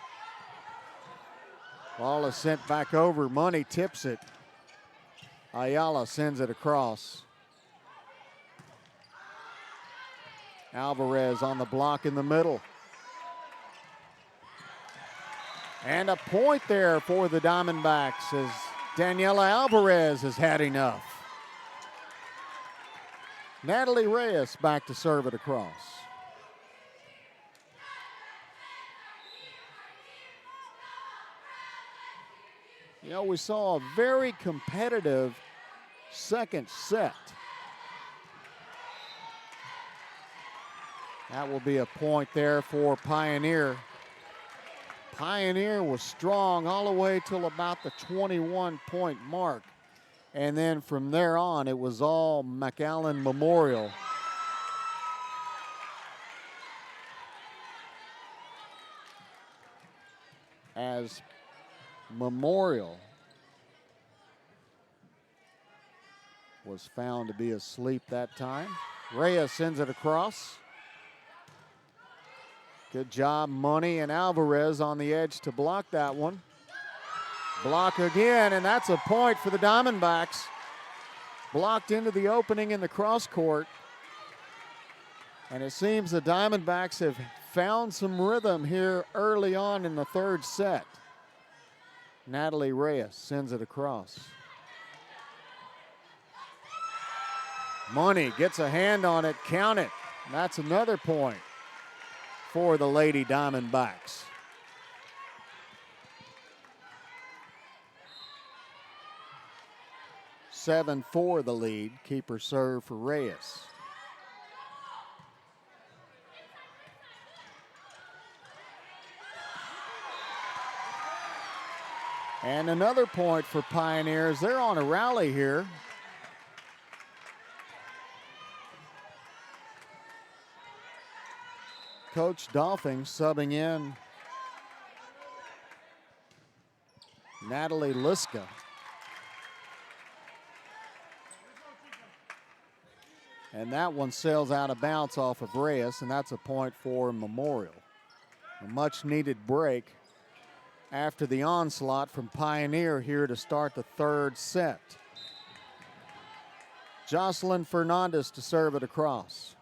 Ball is sent back over. Money tips it. Ayala sends it across. Alvarez on the block in the middle. And a point there for the Diamondbacks as Daniela Alvarez has had enough. Natalie Reyes back to serve it across. You know, we saw a very competitive second set. That will be a point there for Pioneer. Pioneer was strong all the way till about the 21-point mark. And then from there on, it was all McAllen Memorial. As Memorial was found to be asleep that time. Reyes sends it across. Good job, Money and Alvarez on the edge to block that one. Block again, and that's a point for the Diamondbacks. Blocked into the opening in the cross court. And it seems the Diamondbacks have found some rhythm here early on in the third set. Natalie Reyes sends it across. Money gets a hand on it, count it. And that's another point for the Lady Diamondbacks. Seven for the lead. Keeper serve for Reyes. And another point for Pioneers. They're on a rally here. Coach Dolphing subbing in Natalie Liska. And that one sails out of bounds off of Reyes, and that's a point for Memorial. A much needed break after the onslaught from Pioneer here to start the third set. Jocelyn Fernandez to serve it across.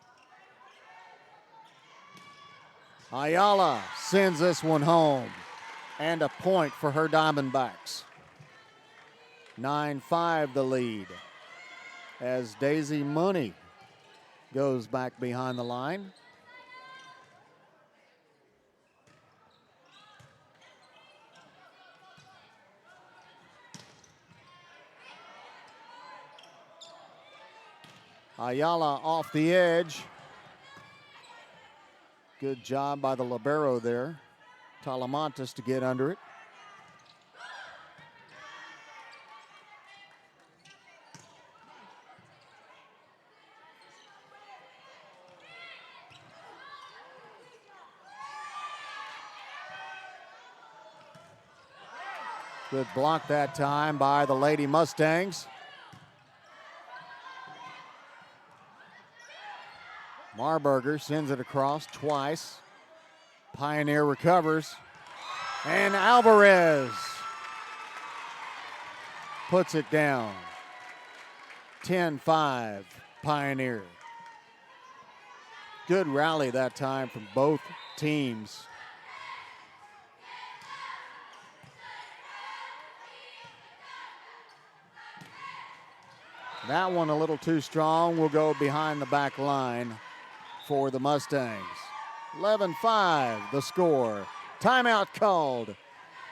Ayala sends this one home, and a point for her Diamondbacks. 9-5 the lead as Daisy Money goes back behind the line. Ayala off the edge. Good job by the libero there. Talamantes to get under it. Good block that time by the Lady Mustangs. Marburger sends it across twice. Pioneer recovers. And Alvarez puts it down. 10-5 Pioneer. Good rally that time from both teams. That one a little too strong. Will go behind the back line for the Mustangs. 11-5 the score. Timeout called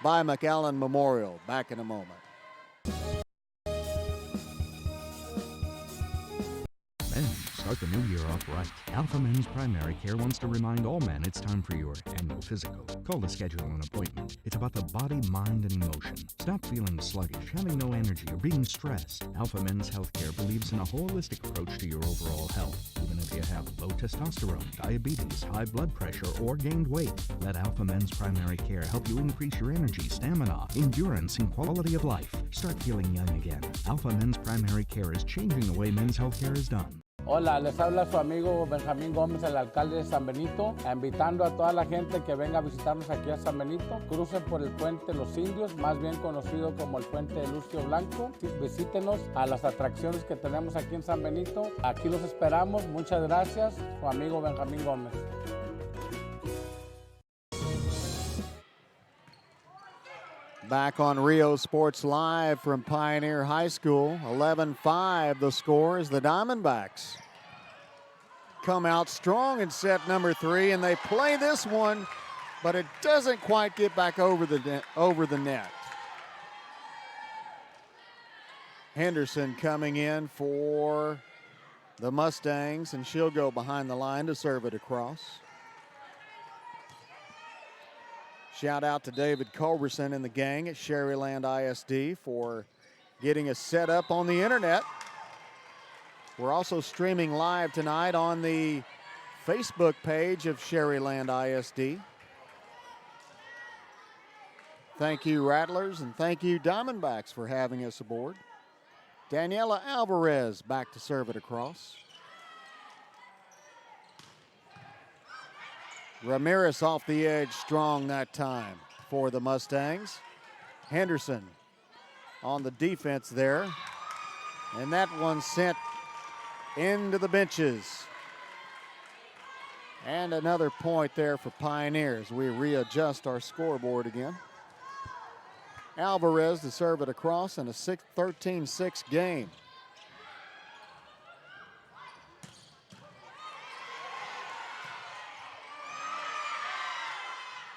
by McAllen Memorial. Back in a moment. Men, start the new year off right. Alpha Men's Primary Care wants to remind all men it's time for your annual physical. Call to schedule an appointment. It's about the body, mind, and emotion. Stop feeling sluggish, having no energy, or being stressed. Alpha Men's Healthcare believes in a holistic approach to your overall health. Even if you have low testosterone, diabetes, high blood pressure, or gained weight, let Alpha Men's Primary Care help you increase your energy, stamina, endurance, and quality of life. Start feeling young again. Alpha Men's Primary Care is changing the way men's healthcare is done. Hola, les habla su amigo Benjamín Gómez, el alcalde de San Benito, invitando a toda la gente que venga a visitarnos aquí a San Benito. Crucen por el puente Los Indios, más bien conocido como el puente de Lucio Blanco. Visítenos a las atracciones que tenemos aquí en San Benito. Aquí los esperamos. Muchas gracias, su amigo Benjamín Gómez. Back on Rio Sports Live from Pioneer High School. 11-5 the score as the Diamondbacks come out strong in set number 3, and they play this one, but it doesn't quite get back over the net. Henderson coming in for the Mustangs, and she'll go behind the line to serve it across. Shout out to David Culberson and the gang at Sharyland ISD for getting us set up on the internet. We're also streaming live tonight on the Facebook page of Sharyland ISD. Thank you, Rattlers, and thank you, Diamondbacks, for having us aboard. Daniela Alvarez back to serve it across. Ramirez off the edge strong that time for the Mustangs. Henderson on the defense there. And that one sent into the benches. And another point there for Pioneers. We readjust our scoreboard again. Alvarez to serve it across in a 13-6 game.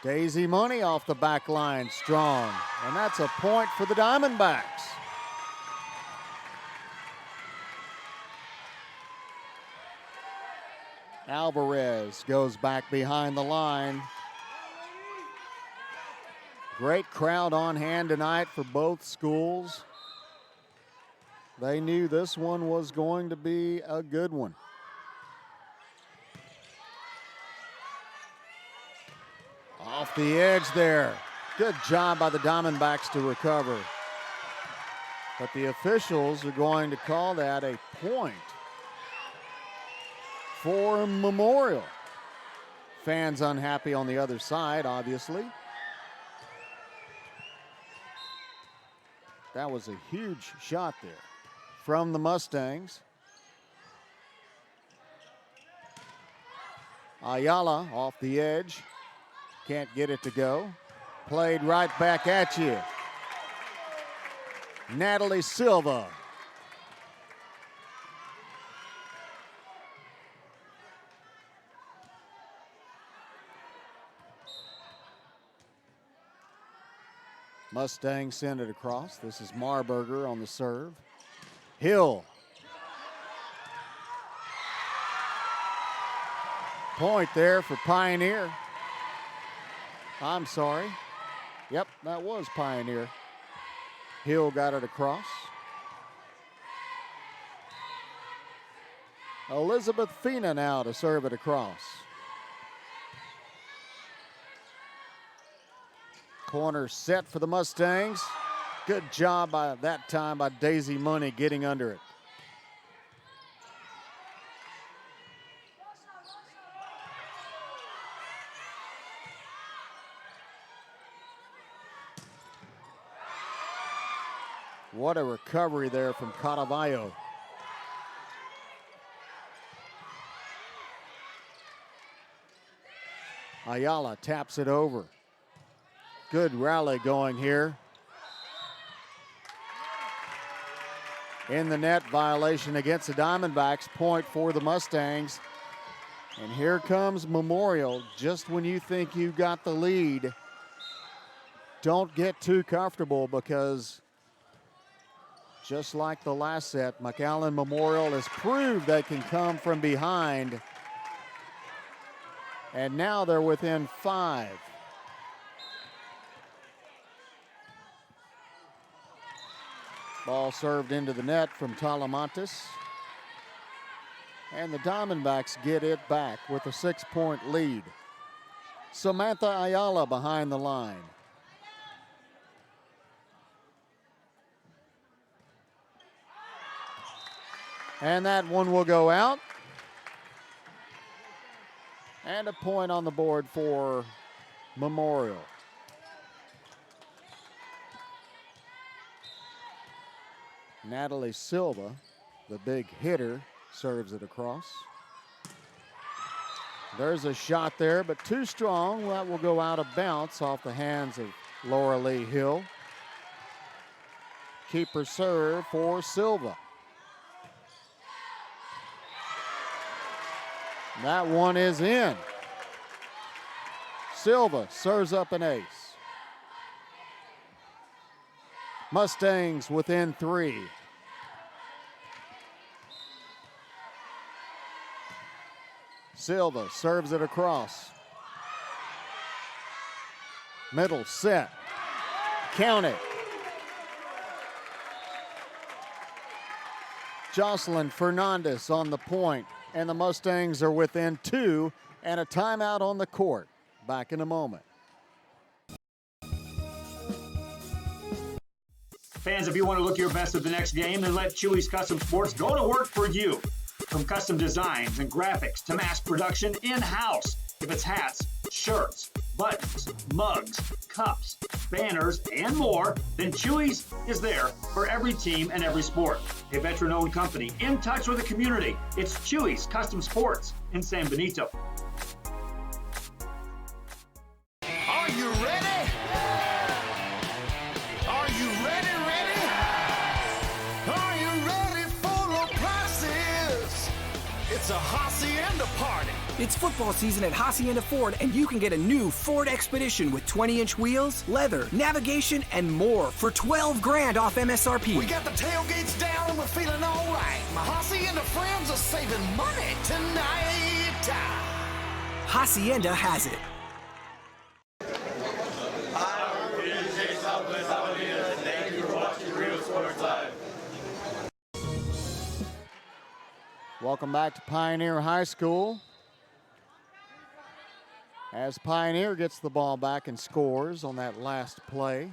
Daisy Money off the back line strong, and that's a point for the Diamondbacks. Alvarez goes back behind the line. Great crowd on hand tonight for both schools. They knew this one was going to be a good one. Off the edge there. Good job by the Diamondbacks to recover. But the officials are going to call that a point for Memorial. Fans unhappy on the other side, obviously. That was a huge shot there from the Mustangs. Ayala off the edge. Can't get it to go. Played right back at you. Natalie Silva. Mustangs send it across. This is Marburger on the serve. Hill. Point there for Pioneer. I'm sorry. Yep, that was Pioneer. Hill got it across. Elizabeth Fina now to serve it across. Corner set for the Mustangs. Good job by that time by Daisy Money getting under it. What a recovery there from Cadavallo. Ayala taps it over. Good rally going here. In the net violation against the Diamondbacks, point for the Mustangs. And here comes Memorial, just when you think you got the lead. Don't get too comfortable, because just like the last set, McAllen Memorial has proved they can come from behind. And now they're within 5. Ball served into the net from Talamantes. And the Diamondbacks get it back with a 6-point lead. Samantha Ayala behind the line. And that one will go out. And a point on the board for Memorial. Natalie Silva, the big hitter, serves it across. There's a shot there, but too strong. That will go out of bounds off the hands of Laura Lee Hill. Keeper serve for Silva. That one is in. Silva serves up an ace. Mustangs within 3. Silva serves it across. Middle set. Count it. Jocelyn Fernandez on the point, and the Mustangs are within 2 and a timeout on the court. Back in a moment. Fans, if you want to look your best at the next game, then let Chewy's Custom Sports go to work for you. From custom designs and graphics to mass production in-house. If it's hats, shirts, buttons, mugs, cups, banners, and more, then Chewy's is there for every team and every sport. A veteran-owned company in touch with the community. It's Chewy's Custom Sports in San Benito. Are you ready? Are you ready? Are you ready for the prices? It's a Hacienda party. It's football season at Hacienda Ford, and you can get a new Ford Expedition with 20-inch wheels, leather, navigation, and more for $12,000 off MSRP. We got the tailgates down and we're feeling all right. My Hacienda friends are saving money tonight. Hacienda has it. Thank you for watching Real Sports Live. Welcome back to Pioneer High School. As Pioneer gets the ball back and scores on that last play.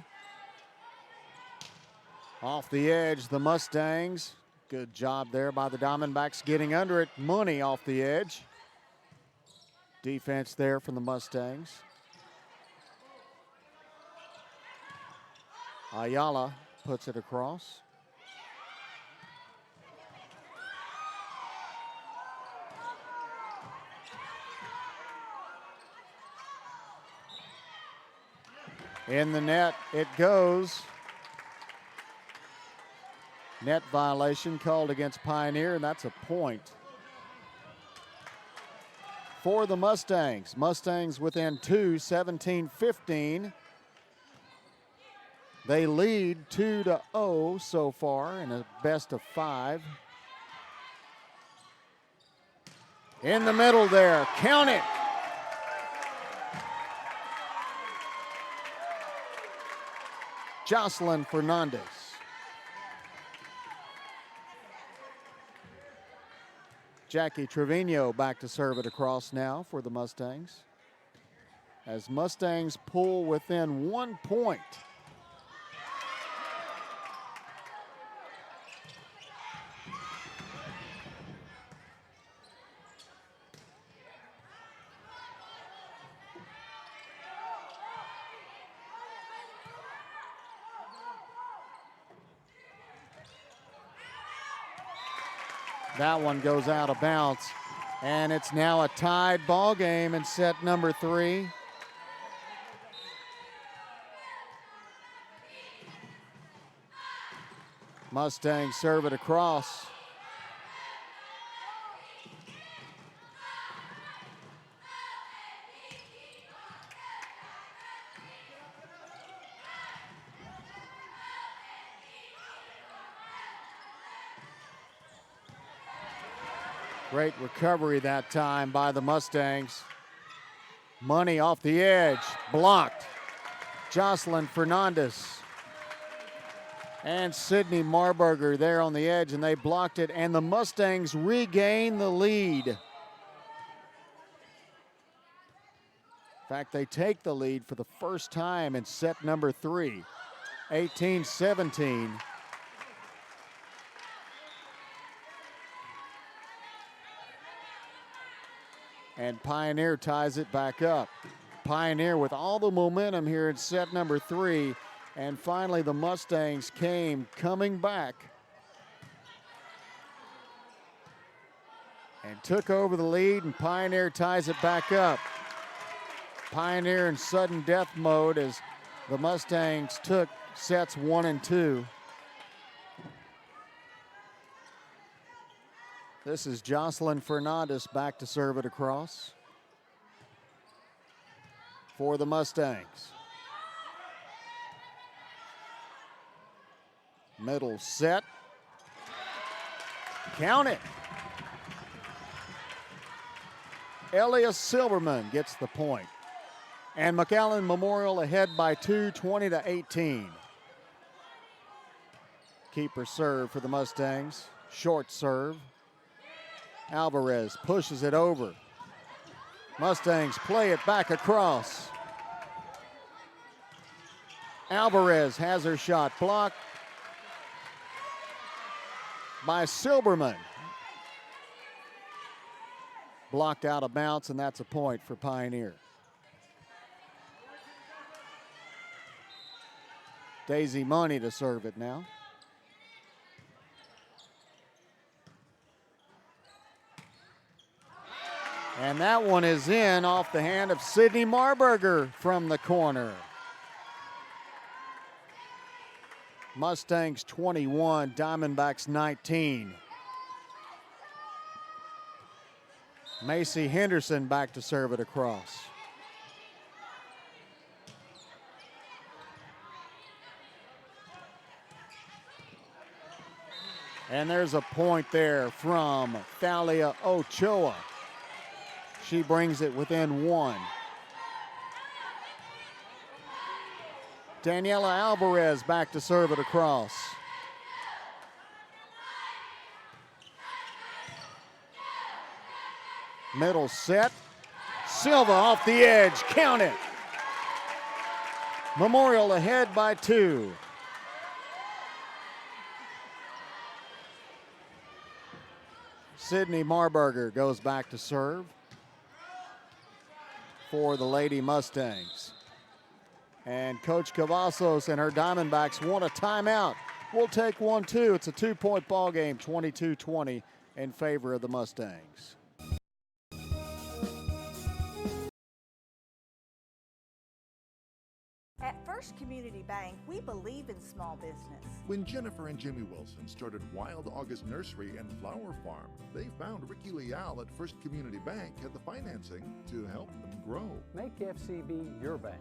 Off the edge, the Mustangs. Good job there by the Diamondbacks getting under it. Money off the edge. Defense there from the Mustangs. Ayala puts it across. In the net it goes. Net violation called against Pioneer, and that's a point for the Mustangs. Mustangs within 2, 17-15. They lead 2-0 so far in a best of 5. In the middle there, count it. Jocelyn Fernandez. Jackie Trevino back to serve it across now for the Mustangs. As Mustangs pull within 1 point. That one goes out of bounds, and it's now a tied ball game in set number 3. Mustangs serve it across. Great recovery that time by the Mustangs. Money off the edge, blocked. Jocelyn Fernandez and Sydney Marburger there on the edge, and they blocked it, and the Mustangs regain the lead. In fact, they take the lead for the first time in set number 3, 18-17. And Pioneer ties it back up. Pioneer with all the momentum here in set number 3. And finally, the Mustangs came coming back and took over the lead, and Pioneer ties it back up. Pioneer in sudden death mode as the Mustangs took sets 1 and 2. This is Jocelyn Fernandez back to serve it across for the Mustangs. Middle set. Count it. Elias Silverman gets the point. And McAllen Memorial ahead by 2, 20-18. Keeper serve for the Mustangs. Short serve. Alvarez pushes it over. Mustangs play it back across. Alvarez has her shot blocked by Silberman. Blocked out of bounds, and that's a point for Pioneer. Daisy Money to serve it now. And that one is in off the hand of Sydney Marburger from the corner. Mustangs 21, Diamondbacks 19. Macy Henderson back to serve it across. And there's a point there from Thalia Ochoa. She brings it within 1. Daniela Alvarez back to serve it across. Middle set. Silva off the edge. Count it. Memorial ahead by 2. Sydney Marburger goes back to serve for the Lady Mustangs. And Coach Cavazos and her Diamondbacks want a timeout. We'll take one, too. It's a 2-point ball game, 22-20 in favor of the Mustangs. At First Community Bank, we believe in small business. When Jennifer and Jimmy Wilson started Wild August Nursery and Flower Farm, they found Ricky Leal at First Community Bank had the financing to help them grow. Make FCB your bank.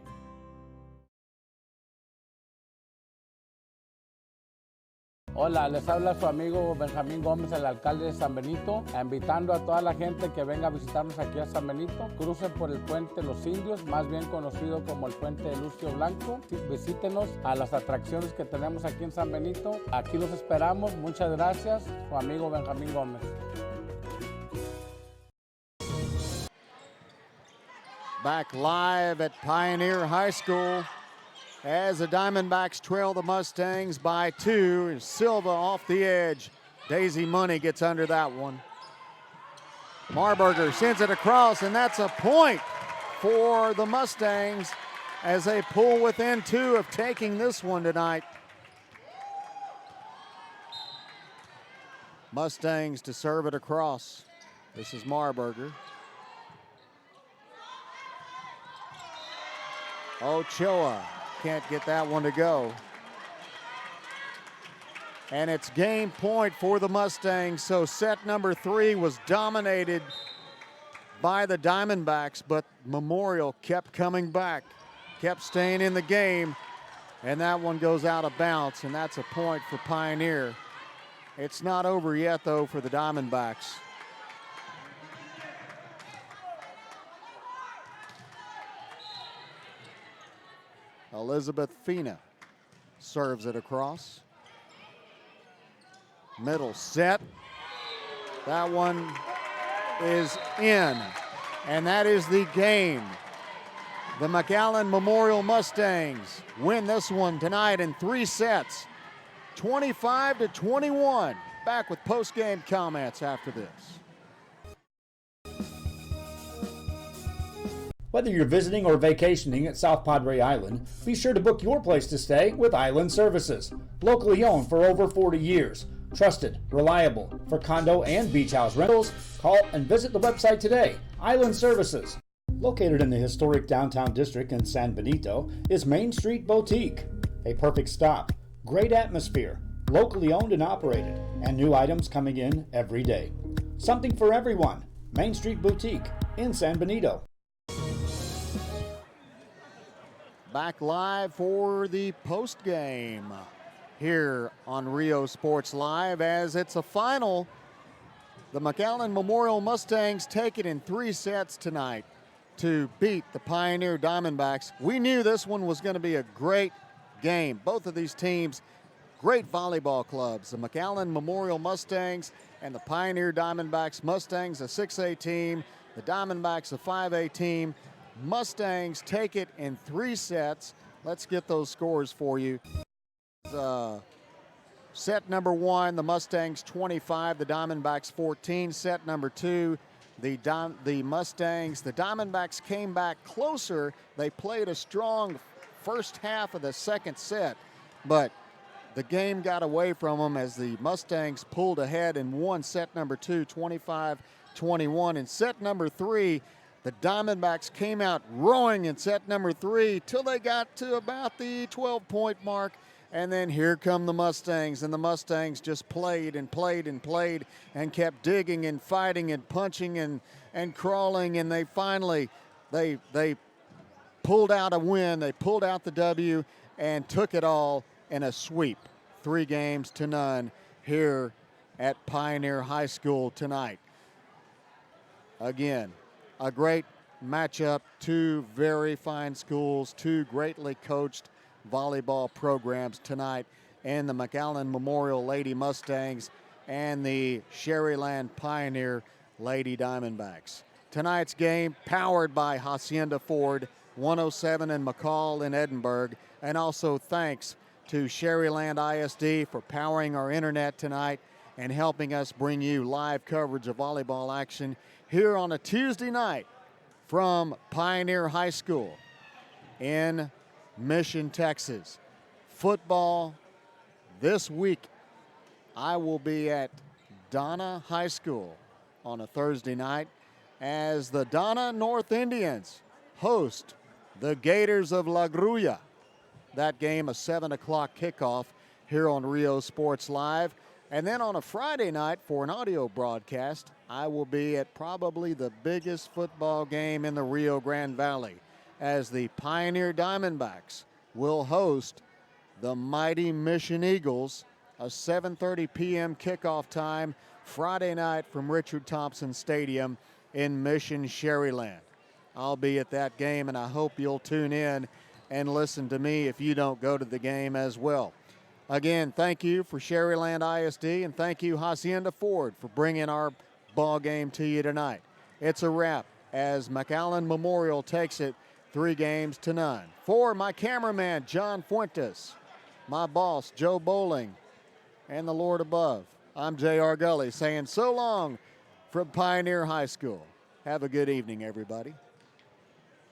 Hola, les habla su amigo Benjamín Gómez, el alcalde de San Benito, invitando a toda la gente que venga a visitarnos aquí a San Benito. Crucen por el puente Los Indios, más bien conocido como el puente de Lucio Blanco. Visítenos a las atracciones que tenemos aquí en San Benito. Aquí los esperamos. Muchas gracias. Su amigo Benjamín Gómez. Back live at Pioneer High School as the Diamondbacks trail the Mustangs by 2. Silva off the edge. Daisy Money gets under that one. Marburger sends it across, and that's a point for the Mustangs as they pull within 2 of taking this one tonight. Mustangs to serve it across. This is Marburger. Ochoa can't get that one to go. and it's game point for the Mustangs. So set number 3 was dominated by the Diamondbacks, but Memorial kept coming back, kept staying in the game, and that one goes out of bounds, and that's a point for Pioneer. It's not over yet, though, for the Diamondbacks. Elizabeth Fina serves it across. Middle set. That one is in, and that is the game. The McAllen Memorial Mustangs win this one tonight in 3 sets, 25-21. Back with post-game comments after this. Whether you're visiting or vacationing at South Padre Island, be sure to book your place to stay with Island Services. Locally owned for over 40 years. Trusted, reliable for condo and beach house rentals. Call and visit the website today. Island Services. Located in the historic downtown district in San Benito is Main Street Boutique. A perfect stop, great atmosphere, locally owned and operated, and new items coming in every day. Something for everyone. Main Street Boutique in San Benito. Back live for the post game here on Rio Sports Live as it's a final. The McAllen Memorial Mustangs take it in 3 sets tonight to beat the Pioneer Diamondbacks. We knew this one was going to be a great game. Both of these teams, great volleyball clubs. The McAllen Memorial Mustangs and the Pioneer Diamondbacks. Mustangs a 6A team, the Diamondbacks a 5A team. Mustangs take it in 3 sets. Let's get those scores for you. Set number 1, the Mustangs 25, the Diamondbacks 14. Set number 2, the Diamondbacks came back closer. They played a strong first half of the second set, but the game got away from them as the Mustangs pulled ahead and won set number 2, 25-21. In set number 3, the Diamondbacks came out rowing in set number 3 till they got to about the 12-point mark. And then here come the Mustangs, and the Mustangs just played and played and played and kept digging and fighting and punching and crawling, and they finally, they pulled out a win. They pulled out the W and took it all in a sweep, 3-0 here at Pioneer High School tonight. Again, a great matchup, 2 very fine schools, 2 greatly coached volleyball programs tonight, and the McAllen Memorial Lady Mustangs and the Sharyland Pioneer Lady Diamondbacks. Tonight's game powered by Hacienda Ford, 107 and McCall in Edinburgh, and also thanks to Sharyland ISD for powering our internet tonight and helping us bring you live coverage of volleyball action here on a Tuesday night from Pioneer High School in Mission, Texas. Football this week. I will be at Donna High School on a Thursday night as the Donna North Indians host the Gators of La Grulla. That game a 7 o'clock kickoff here on Rio Sports Live. And then on a Friday night for an audio broadcast, I will be at probably the biggest football game in the Rio Grande Valley as the Pioneer Diamondbacks will host the mighty Mission Eagles, a 7:30 p.m. kickoff time Friday night from Richard Thompson Stadium in Mission, Sharyland. I'll be at that game, and I hope you'll tune in and listen to me if you don't go to the game as well. Again, thank you for Sharyland ISD, and thank you, Hacienda Ford, for bringing our ball game to you tonight. It's a wrap as McAllen Memorial takes it 3-0. For my cameraman, John Fuentes, my boss, Joe Bowling, and the Lord above, I'm J.R. Gully saying so long from Pioneer High School. Have a good evening, everybody.